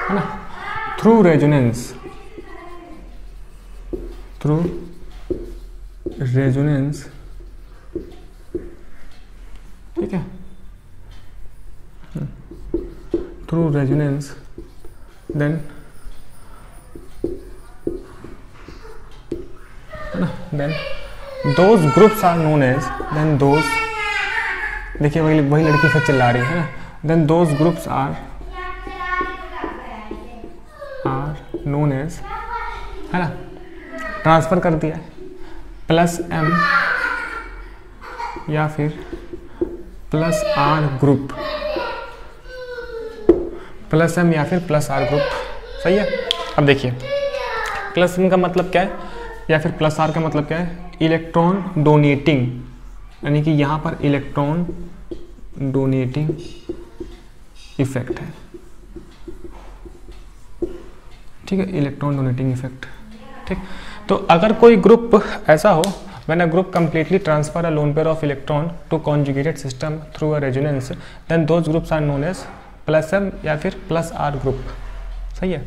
है ना, through resonance, ठीक है, through resonance, then those groups are known as, then those, देखिए वही लड़की फिर चिल्ला रही है ना, then those groups are known as, है ना, ट्रांसफर कर दिया प्लस एम या फिर plus R group, plus M या फिर प्लस आर ग्रुप, सही है। अब देखिए प्लस एम का मतलब क्या है या फिर प्लस आर का मतलब क्या है, इलेक्ट्रॉन डोनेटिंग, यानी कि यहाँ पर इलेक्ट्रॉन डोनेटिंग इफेक्ट है, ठीक है, इलेक्ट्रॉन डोनेटिंग इफेक्ट, ठीक। तो अगर कोई ग्रुप ऐसा हो when a group completely transfer a lone pair of electron to conjugated system through a resonance, then those groups are known as plus M या फिर प्लस आर ग्रुप, सही है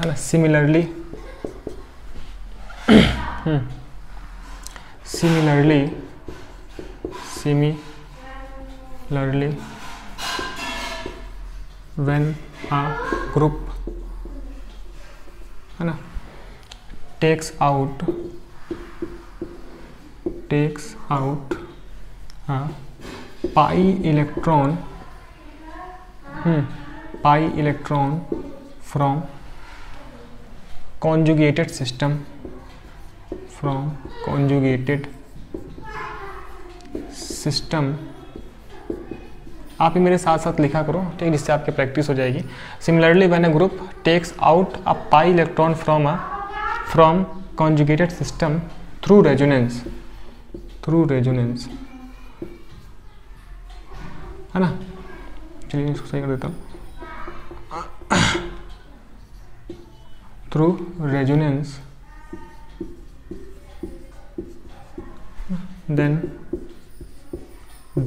ना। सिमिलरली when a group, है ना, takes out a pi electron pi electron from conjugated system, from conjugated system. आप ही मेरे साथ साथ लिखा करो, ठीक है, जिससे आपकी प्रैक्टिस हो जाएगी। Similarly when a group takes out a pi electron from conjugated system through resonance, है ना। चलिए इसको सही कर देता हूँ। Through resonance then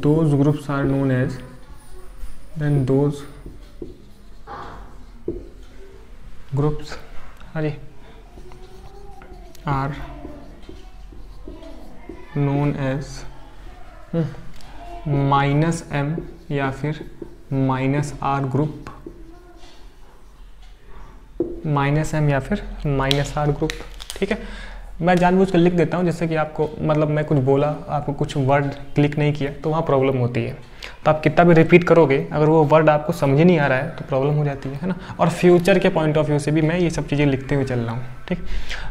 those groups are known as, then those groups are known as minus M या फिर minus R group, minus M या फिर माइनस आर ग्रुप, ठीक है। मैं जानबूझ कर लिख देता हूँ जिससे कि आपको, मतलब मैं कुछ बोला, आपको कुछ वर्ड क्लिक नहीं किया तो वहाँ प्रॉब्लम होती है। तो आप कितना भी रिपीट करोगे, अगर वो वर्ड आपको समझ ही नहीं आ रहा है तो प्रॉब्लम हो जाती है ना। और फ्यूचर के पॉइंट ऑफ व्यू से भी मैं ये सब चीज़ें लिखते हुए चल रहा हूँ, ठीक।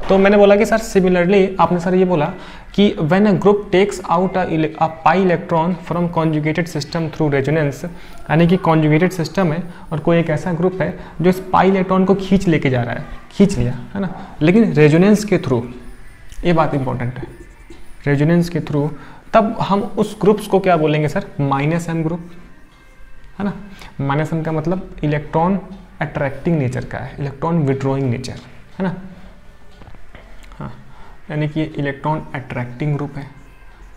तो मैंने बोला कि सर सिमिलरली, आपने सर ये बोला कि when a group takes out a pi electron from conjugated system through resonance, यानी कि कॉन्जुगेटेड सिस्टम है और कोई एक ऐसा ग्रुप है जो इस पाई इलेक्ट्रॉन को खींच लेके जा रहा है, खींच लिया, है ना, लेकिन रेजोनेंस के थ्रू, ये बात इंपॉर्टेंट है, रेजोनेंस के थ्रू, तब हम उस ग्रुप्स को क्या बोलेंगे सर, माइनस एम ग्रुप, है ना। माइनस एम का मतलब इलेक्ट्रॉन अट्रैक्टिंग नेचर का है, इलेक्ट्रॉन विड्रॉइंग नेचर, है ना। हाँ, यानी कि इलेक्ट्रॉन अट्रैक्टिंग ग्रुप है।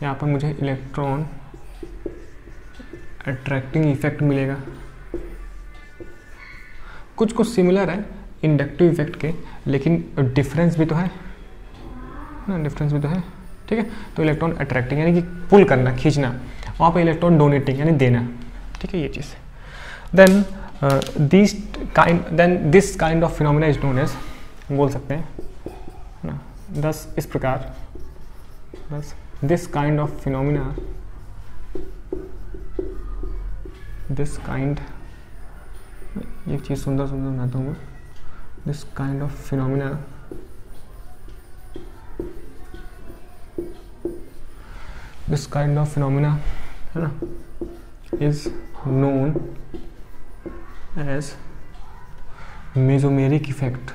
यहाँ पर मुझे इलेक्ट्रॉन अट्रैक्टिंग इफेक्ट मिलेगा। कुछ कुछ सिमिलर है इंडक्टिव इफेक्ट के, लेकिन डिफरेंस भी तो है ना, डिफरेंस भी तो है, ठीक है। तो इलेक्ट्रॉन अट्रैक्टिंग यानी कि पुल करना, खींचना, वहाँ पर इलेक्ट्रॉन डोनेटिंग यानी देना, ठीक है, ये चीज़। Then this kind of phenomena is known as, बोल सकते हैं ना, दस इस प्रकार, बस this kind of phenomena, this kind, एक चीज़ सुंदर सुंदर बनाता हूँ, दिस काइंड ऑफ फिनोमिना है ना, is known as mesomeric effect,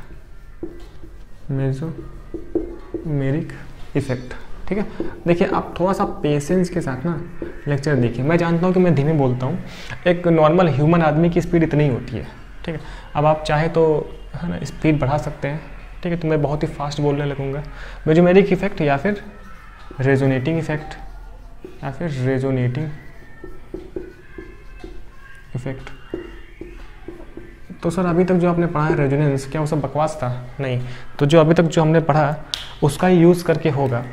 mesomeric effect, ठीक है। देखिए आप थोड़ा सा पेशेंस के साथ ना लेक्चर देखिए। मैं जानता हूँ कि मैं धीमे बोलता हूँ, एक नॉर्मल ह्यूमन आदमी की स्पीड इतनी ही होती है, ठीक है। अब आप चाहे तो, है ना, स्पीड बढ़ा सकते हैं, ठीक है। तो मैं बहुत ही फास्ट बोलने लगूंगा। मेसोमेरिक इफेक्ट या फिर रेजोनेटिंग इफेक्ट, या फिर रेजोनेटिंग इफेक्ट। तो सर अभी तक जो आपने पढ़ा है रेजोनेंस, क्या वो सब बकवास था? नहीं। तो जो अभी तक जो हमने पढ़ा उसका ही यूज़ करके होगा।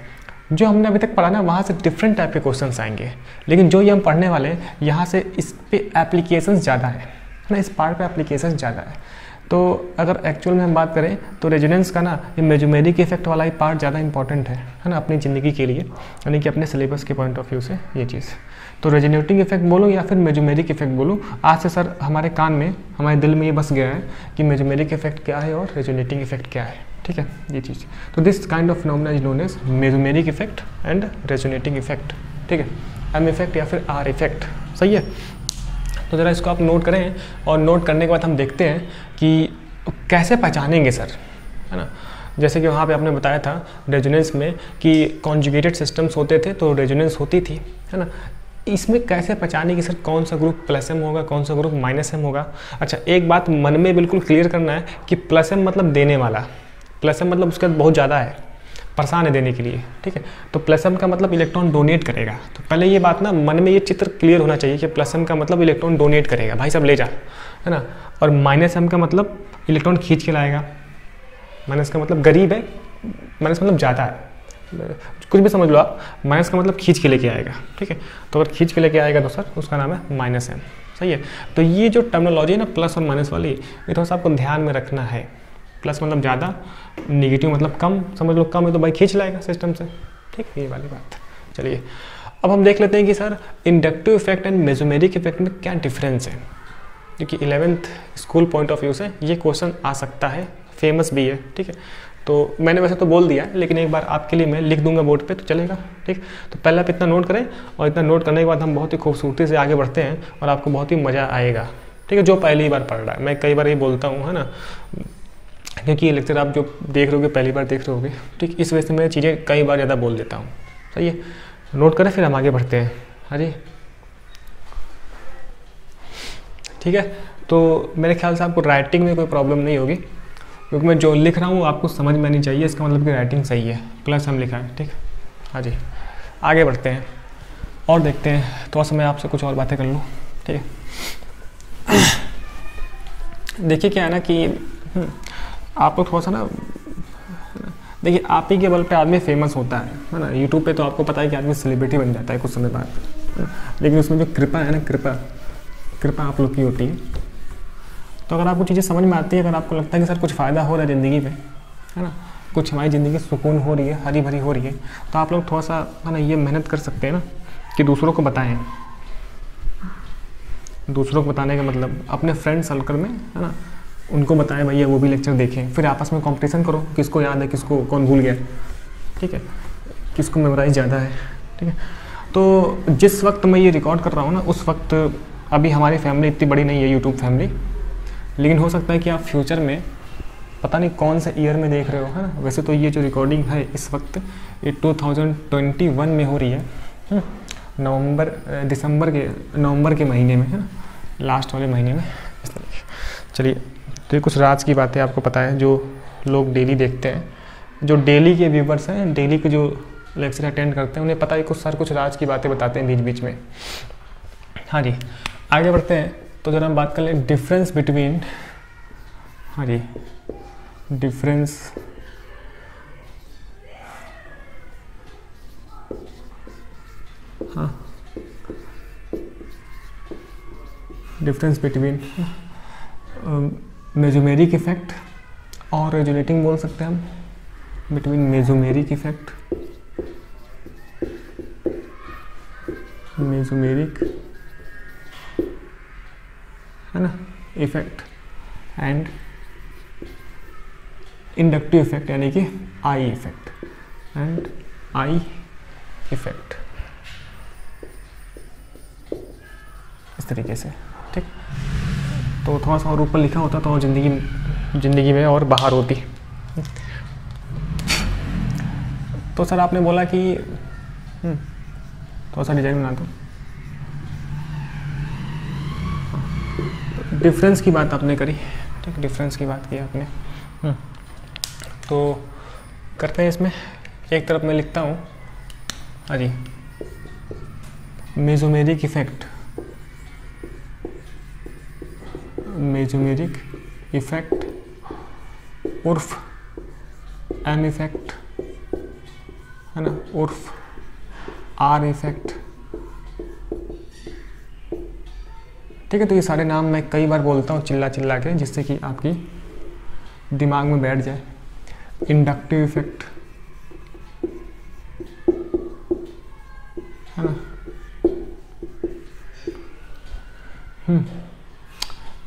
जो हमने अभी तक पढ़ा ना, वहाँ से डिफरेंट टाइप के क्वेश्चंस आएंगे, लेकिन जो ये हम पढ़ने वाले हैं यहाँ से इस पे एप्लीकेशंस ज़्यादा है ना, इस पार्ट पे एप्लीकेशंस ज़्यादा है। तो अगर एक्चुअल में हम बात करें तो रेजोनेंस का ना ये मेसोमेरिक इफेक्ट वाला ही पार्ट ज़्यादा इंपॉर्टेंट है ना, अपनी ज़िंदगी के लिए, यानी कि अपने सिलेबस के पॉइंट ऑफ व्यू से ये चीज़। तो रेजोनेटिंग इफेक्ट बोलो या फिर मेसोमेरिक इफेक्ट बोलो, आज से सर हमारे कान में, हमारे दिल में ये बस गया है कि मेसोमेरिक इफेक्ट क्या है और रेजोनेटिंग इफेक्ट क्या है, ठीक है, ये चीज़। तो this kind of phenomena is known as mesomeric effect and resonating effect, ठीक है, एम इफेक्ट या फिर आर इफेक्ट, सही है। तो ज़रा इसको आप नोट करें, और नोट करने के बाद हम देखते हैं कि कैसे पहचानेंगे सर, है ना। जैसे कि वहाँ पे आपने बताया था रेजोनेंस में कि कॉन्जुगेटेड सिस्टम्स होते थे तो रेजोनेंस होती थी, है ना। इसमें कैसे पहचाने कि सर कौन सा ग्रुप प्लस एम होगा, कौन सा ग्रुप माइनस एम होगा। अच्छा, एक बात मन में बिल्कुल क्लियर करना है कि प्लस एम मतलब देने वाला, प्लस एम मतलब उसका बहुत ज़्यादा है, परेशान है देने के लिए, ठीक है। तो प्लस एम का मतलब इलेक्ट्रॉन डोनेट करेगा। तो पहले ये बात ना मन में ये चित्र क्लियर होना चाहिए कि प्लस एम का मतलब इलेक्ट्रॉन डोनेट करेगा, भाई सब ले जा, है ना। और माइनस एम का मतलब इलेक्ट्रॉन खींच के लाएगा, माइनस का मतलब गरीब है, माइनस मतलब ज़्यादा है, कुछ भी समझ लो आप, माइनस का मतलब खींच के लेके आएगा, ठीक है। तो अगर खींच के लेके आएगा तो सर उसका नाम है माइनस एम, सही है। तो ये जो टर्मिनोलॉजी है ना प्लस और माइनस वाली, ये थोड़ा सा आपको ध्यान में रखना है। प्लस मतलब ज़्यादा, निगेटिव मतलब कम, समझ लो कम है तो भाई खींच लाएगा सिस्टम से, ठीक है, ये वाली बात। चलिए अब हम देख लेते हैं कि sir inductive effect and mesomeric effect में क्या डिफरेंस है। क्योंकि 11th school point of view से ये क्वेश्चन आ सकता है, फेमस भी है, ठीक है। तो मैंने वैसे तो बोल दिया है, लेकिन एक बार आपके लिए मैं लिख दूंगा बोर्ड पे तो चलेगा, ठीक। तो पहले आप इतना नोट करें, और इतना नोट करने के बाद हम बहुत ही खूबसूरती से आगे बढ़ते हैं और आपको बहुत ही मज़ा आएगा, ठीक है। जो पहली बार पढ़ रहा है, मैं कई बार ये बोलता हूँ, है ना, क्योंकि ये लेक्चर आप जो देख रहे होगे पहली बार देख रहे होगे, ठीक। इस वजह से मैं चीज़ें कई बार ज़्यादा बोल देता हूँ, सही है। नोट करें, फिर हम आगे बढ़ते हैं। हाँ जी, ठीक है। तो मेरे ख्याल से आपको राइटिंग में कोई प्रॉब्लम नहीं होगी, क्योंकि मैं जो लिख रहा हूँ आपको समझ में आनी चाहिए, इसका मतलब कि राइटिंग सही है, प्लस हम लिखा है, ठीक। हाँ जी, आगे बढ़ते हैं और देखते हैं। थोड़ा सा मैं आपसे कुछ और बातें कर लूँ, ठीक है। देखिए क्या है ना कि आप लोग थोड़ा सा ना, देखिए आप ही के बल पे आदमी फेमस होता है ना। यूट्यूब पे तो आपको पता है कि आदमी सेलिब्रिटी बन जाता है कुछ समय बाद, लेकिन उसमें जो कृपा है ना, कृपा आप लोग की होती है। तो अगर आपको चीज़ें समझ में आती है, अगर आपको लगता है कि सर कुछ फ़ायदा हो रहा है ज़िंदगी में, है ना, कुछ हमारी ज़िंदगी सुकून हो रही है, हरी भरी हो रही है, तो आप लोग थोड़ा सा, है ना, ये मेहनत कर सकते हैं ना कि दूसरों को बताएं। दूसरों को बताने का मतलब अपने फ्रेंड सर्कल में, है ना, उनको बताएं भैया वो भी लेक्चर देखें, फिर आपस में कंपटीशन करो, किसको याद है, किसको कौन भूल गया, ठीक है, किसको मेमोराइज ज़्यादा है, ठीक है। तो जिस वक्त मैं ये रिकॉर्ड कर रहा हूँ ना, उस वक्त अभी हमारी फैमिली इतनी बड़ी नहीं है, यूट्यूब फैमिली, लेकिन हो सकता है कि आप फ्यूचर में पता नहीं कौन से ईयर में देख रहे हो, है ना। वैसे तो ये जो रिकॉर्डिंग है इस वक्त ये 2021 में हो रही है, नवंबर के महीने में, है ना, लास्ट वाले महीने में, इस तरीके। चलिए, तो ये कुछ राज की बातें आपको पता है, जो लोग डेली देखते हैं, जो डेली के व्यूवर्स हैं, डेली के जो लेक्चर अटेंड करते हैं, उन्हें पता है कुछ राज की बातें बताते हैं बीच बीच में। हाँ जी, आगे बढ़ते हैं। तो जरा हम बात कर लें डिफरेंस बिटवीन, हाँ जी, डिफरेंस बिटवीन मेसोमेरिक इफेक्ट और रेजोनेटिंग बोल सकते हैं हम, बिटवीन मेसोमेरिक इफेक्ट, है ना, इफेक्ट एंड इंडक्टिव इफेक्ट, यानी कि I effect and I effect, इस तरीके से, ठीक। तो थोड़ा सा और ऊपर लिखा होता तो जिंदगी में और बाहर होती। तो सर आपने बोला कि थोड़ा सा डिजाइन बना दो। डिफरेंस की बात आपने करी, ठीक, डिफरेंस की बात की आपने। तो करते हैं इसमें, एक तरफ मैं लिखता हूँ, हाँ जी, मेसोमेरिक इफेक्ट, उर्फ एम इफेक्ट, है ना, उर्फ आर इफेक्ट, ठीक है। तो ये सारे नाम मैं कई बार बोलता हूँ चिल्ला के, जिससे कि आपकी दिमाग में बैठ जाए। इंडक्टिव इफेक्ट, है ना,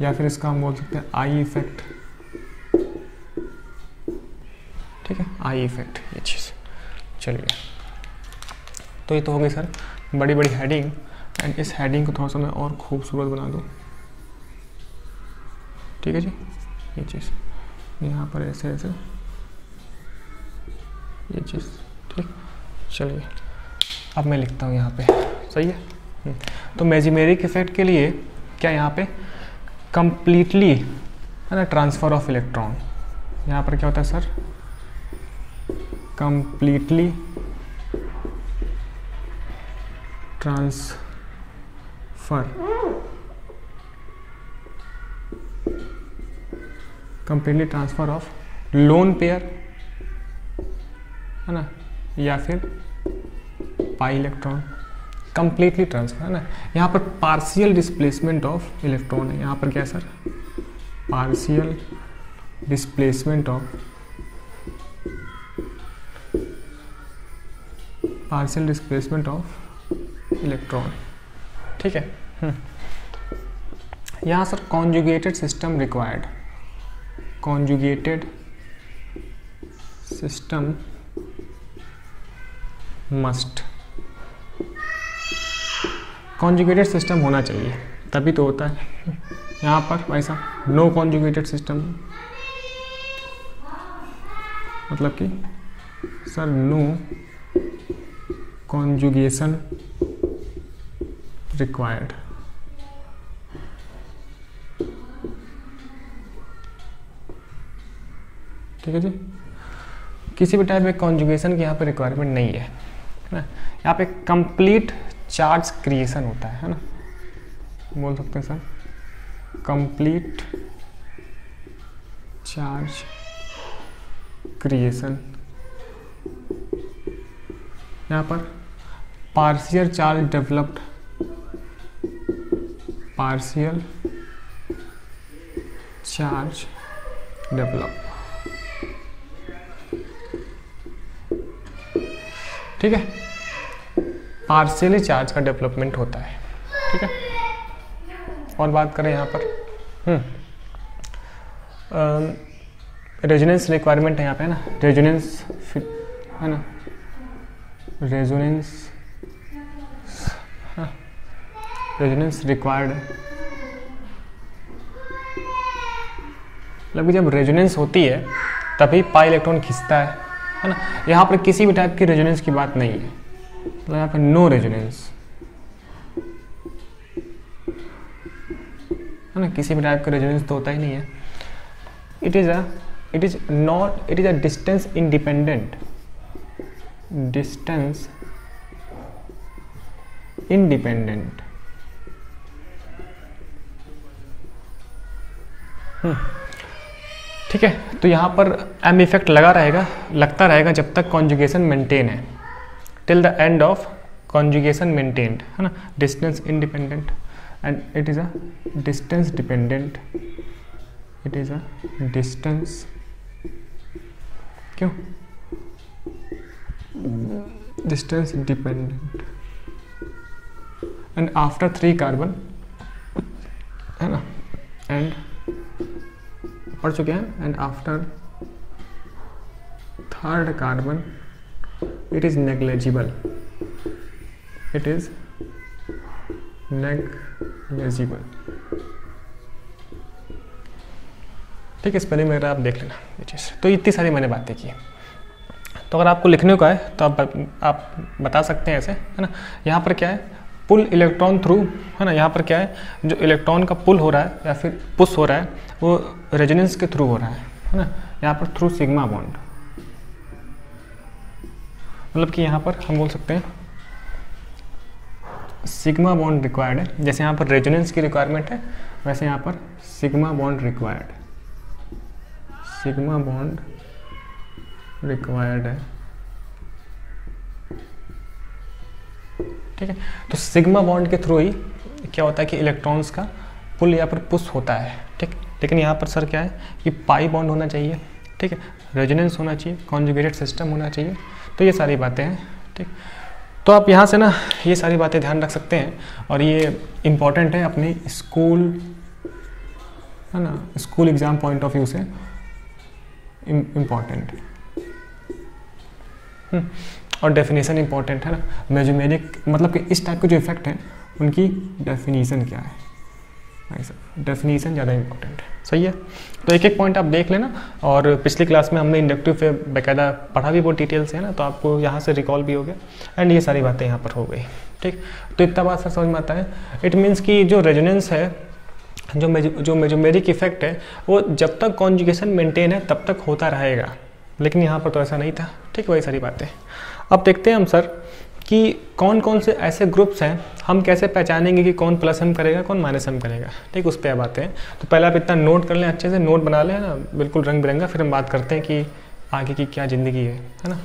या फिर इसका हम बोल सकते हैं आई इफेक्ट, ठीक है, आई इफेक्ट, ये चीज़। चलिए, तो ये तो हो गई सर बड़ी बड़ी हेडिंग, एंड इस हेडिंग को थोड़ा सा मैं और खूबसूरत बना दूँ, ठीक है जी। ये चीज़ यहाँ पर ऐसे ऐसे, ये चीज़, ठीक। चलिए, अब मैं लिखता हूँ यहाँ पे, सही है। तो मेसोमेरिक इफेक्ट के लिए क्या यहाँ पे कंप्लीटली, है ना, ट्रांसफ़र ऑफ इलेक्ट्रॉन, यहाँ पर क्या होता है sir, completely transfer of lone pair, है ना, या फिर पाई इलेक्ट्रॉन, कंप्लीटली ट्रांसफर, है ना। यहाँ पर पार्शियल डिस्प्लेसमेंट ऑफ इलेक्ट्रॉन है, यहाँ पर क्या है sir, partial displacement of electron, ठीक है। यहाँ sir conjugated system required, conjugated system must, conjugated system होना चाहिए तभी तो होता है। यहाँ पर वैसा नो कॉन्जुगेटेड सिस्टम, मतलब कि सर नो कॉन्जुगेशन रिक्वायर्ड। ठीक है जी, किसी भी टाइप के कॉन्जुगेशन की यहाँ पे रिक्वायरमेंट नहीं है ना। यहाँ पे कंप्लीट चार्ज क्रिएशन होता है ना, बोल सकते हैं सर कंप्लीट चार्ज क्रिएशन। यहाँ पर partial charge developed, partial charge develop. ठीक है, पार्शियली चार्ज का डेवलपमेंट होता है। ठीक है, और बात करें यहाँ पर रेजोनेंस रिक्वायरमेंट है यहाँ पे ना, रेजोनेंस है ना, रेजोनेंस रेजोनेंस रिक्वायर्ड। मतलब जब रेजोनेंस होती है तभी पाई इलेक्ट्रॉन खींचता है ना। यहाँ पर किसी भी टाइप की रेजोनेंस की बात नहीं है, मतलब यहाँ पर नो रेजोनेंस है ना, किसी भी टाइप का रेजोनेंस तो होता ही नहीं है। It is a distance independent, distance independent. ठीक है, तो यहाँ पर एम इफेक्ट लगता रहेगा जब तक कॉन्जुगेशन मेंटेन है, till the end of conjugation maintained है ना। Distance independent and it is a distance dependent, it is a distance, क्यों distance dependent and after 3 carbon है ना, एंड पढ़ चुके हैं, and after 3rd carbon it is negligible, it is negligible. ठीक है, स्पेलिंग वगैरह आप देख लेना ये चीज़। तो इतनी सारी मैंने बातें की, तो अगर आपको लिखने को है तो आप बता सकते हैं ऐसे है ना। यहाँ पर क्या है, पुल इलेक्ट्रॉन थ्रू है ना। यहाँ पर क्या है, जो इलेक्ट्रॉन का पुल हो रहा है या फिर पुश हो रहा है वो रेजोनेंस के थ्रू हो रहा है ना। यहाँ पर थ्रू सिग्मा बॉन्ड, मतलब कि यहाँ पर हम बोल सकते हैं सिग्मा बॉन्ड रिक्वायर्ड है। जैसे यहाँ पर रेजोनेंस की रिक्वायरमेंट है वैसे यहाँ पर sigma bond required, sigma bond required है। ठीक है, तो सिग्मा बॉन्ड के थ्रू ही क्या होता है कि इलेक्ट्रॉन्स का पुल या फिर पुश होता है। ठीक, लेकिन यहाँ पर सर क्या है कि पाई बॉन्ड होना चाहिए। ठीक है, रेजोनेंस होना चाहिए, कॉन्जुगेटेड सिस्टम होना चाहिए। तो ये सारी बातें हैं। ठीक, तो आप यहाँ से ना ये सारी बातें ध्यान रख सकते हैं, और ये इम्पॉर्टेंट है अपने स्कूल है ना, school exam point of view से इम्पॉर्टेंट है। और डेफिनेशन इंपॉर्टेंट है ना, मेजोमेरिक मतलब कि इस टाइप के जो इफेक्ट हैं उनकी डेफिनेशन क्या है, डेफिनेशन ज़्यादा इंपॉर्टेंट है। सही है, तो एक एक पॉइंट आप देख लेना। और पिछली क्लास में हमने इंडक्टिव पे बाकायदा पढ़ा भी, वो डिटेल से है ना, तो आपको यहाँ से रिकॉल भी हो गया एंड ये सारी बातें यहाँ पर हो गई। ठीक, तो इतना बात सर समझ में आता है। इट मीन्स कि जो रेजोनेंस है, जो मेजोमेरिक इफेक्ट है, वो जब तक कॉन्जुगेशन मेंटेन है तब तक होता रहेगा, लेकिन यहाँ पर तो ऐसा नहीं था। ठीक, वही सारी बातें। अब देखते हैं हम सर कि कौन कौन से ऐसे ग्रुप्स हैं, हम कैसे पहचानेंगे कि कौन प्लस एम करेगा कौन माइनस एम करेगा। ठीक, उस पर अब आते हैं। तो पहले आप इतना नोट कर लें, अच्छे से नोट बना लें ना, बिल्कुल रंग बिरंगा, फिर हम बात करते हैं कि आगे की क्या ज़िंदगी है ना।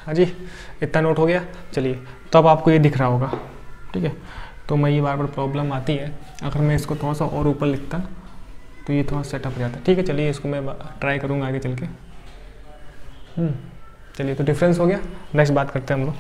हाँ जी, इतना नोट हो गया। चलिए, तो अब आपको ये दिख रहा होगा। ठीक है, तो मैं ये बार बार प्रॉब्लम आती है, अगर मैं इसको थोड़ा सा और ऊपर लिखता तो ये थोड़ा सेटअप हो जाता है। ठीक है, चलिए इसको मैं ट्राई करूँगा आगे चल के। चलिए, तो डिफरेंस हो गया। नेक्स्ट बात करते हैं हम लोग।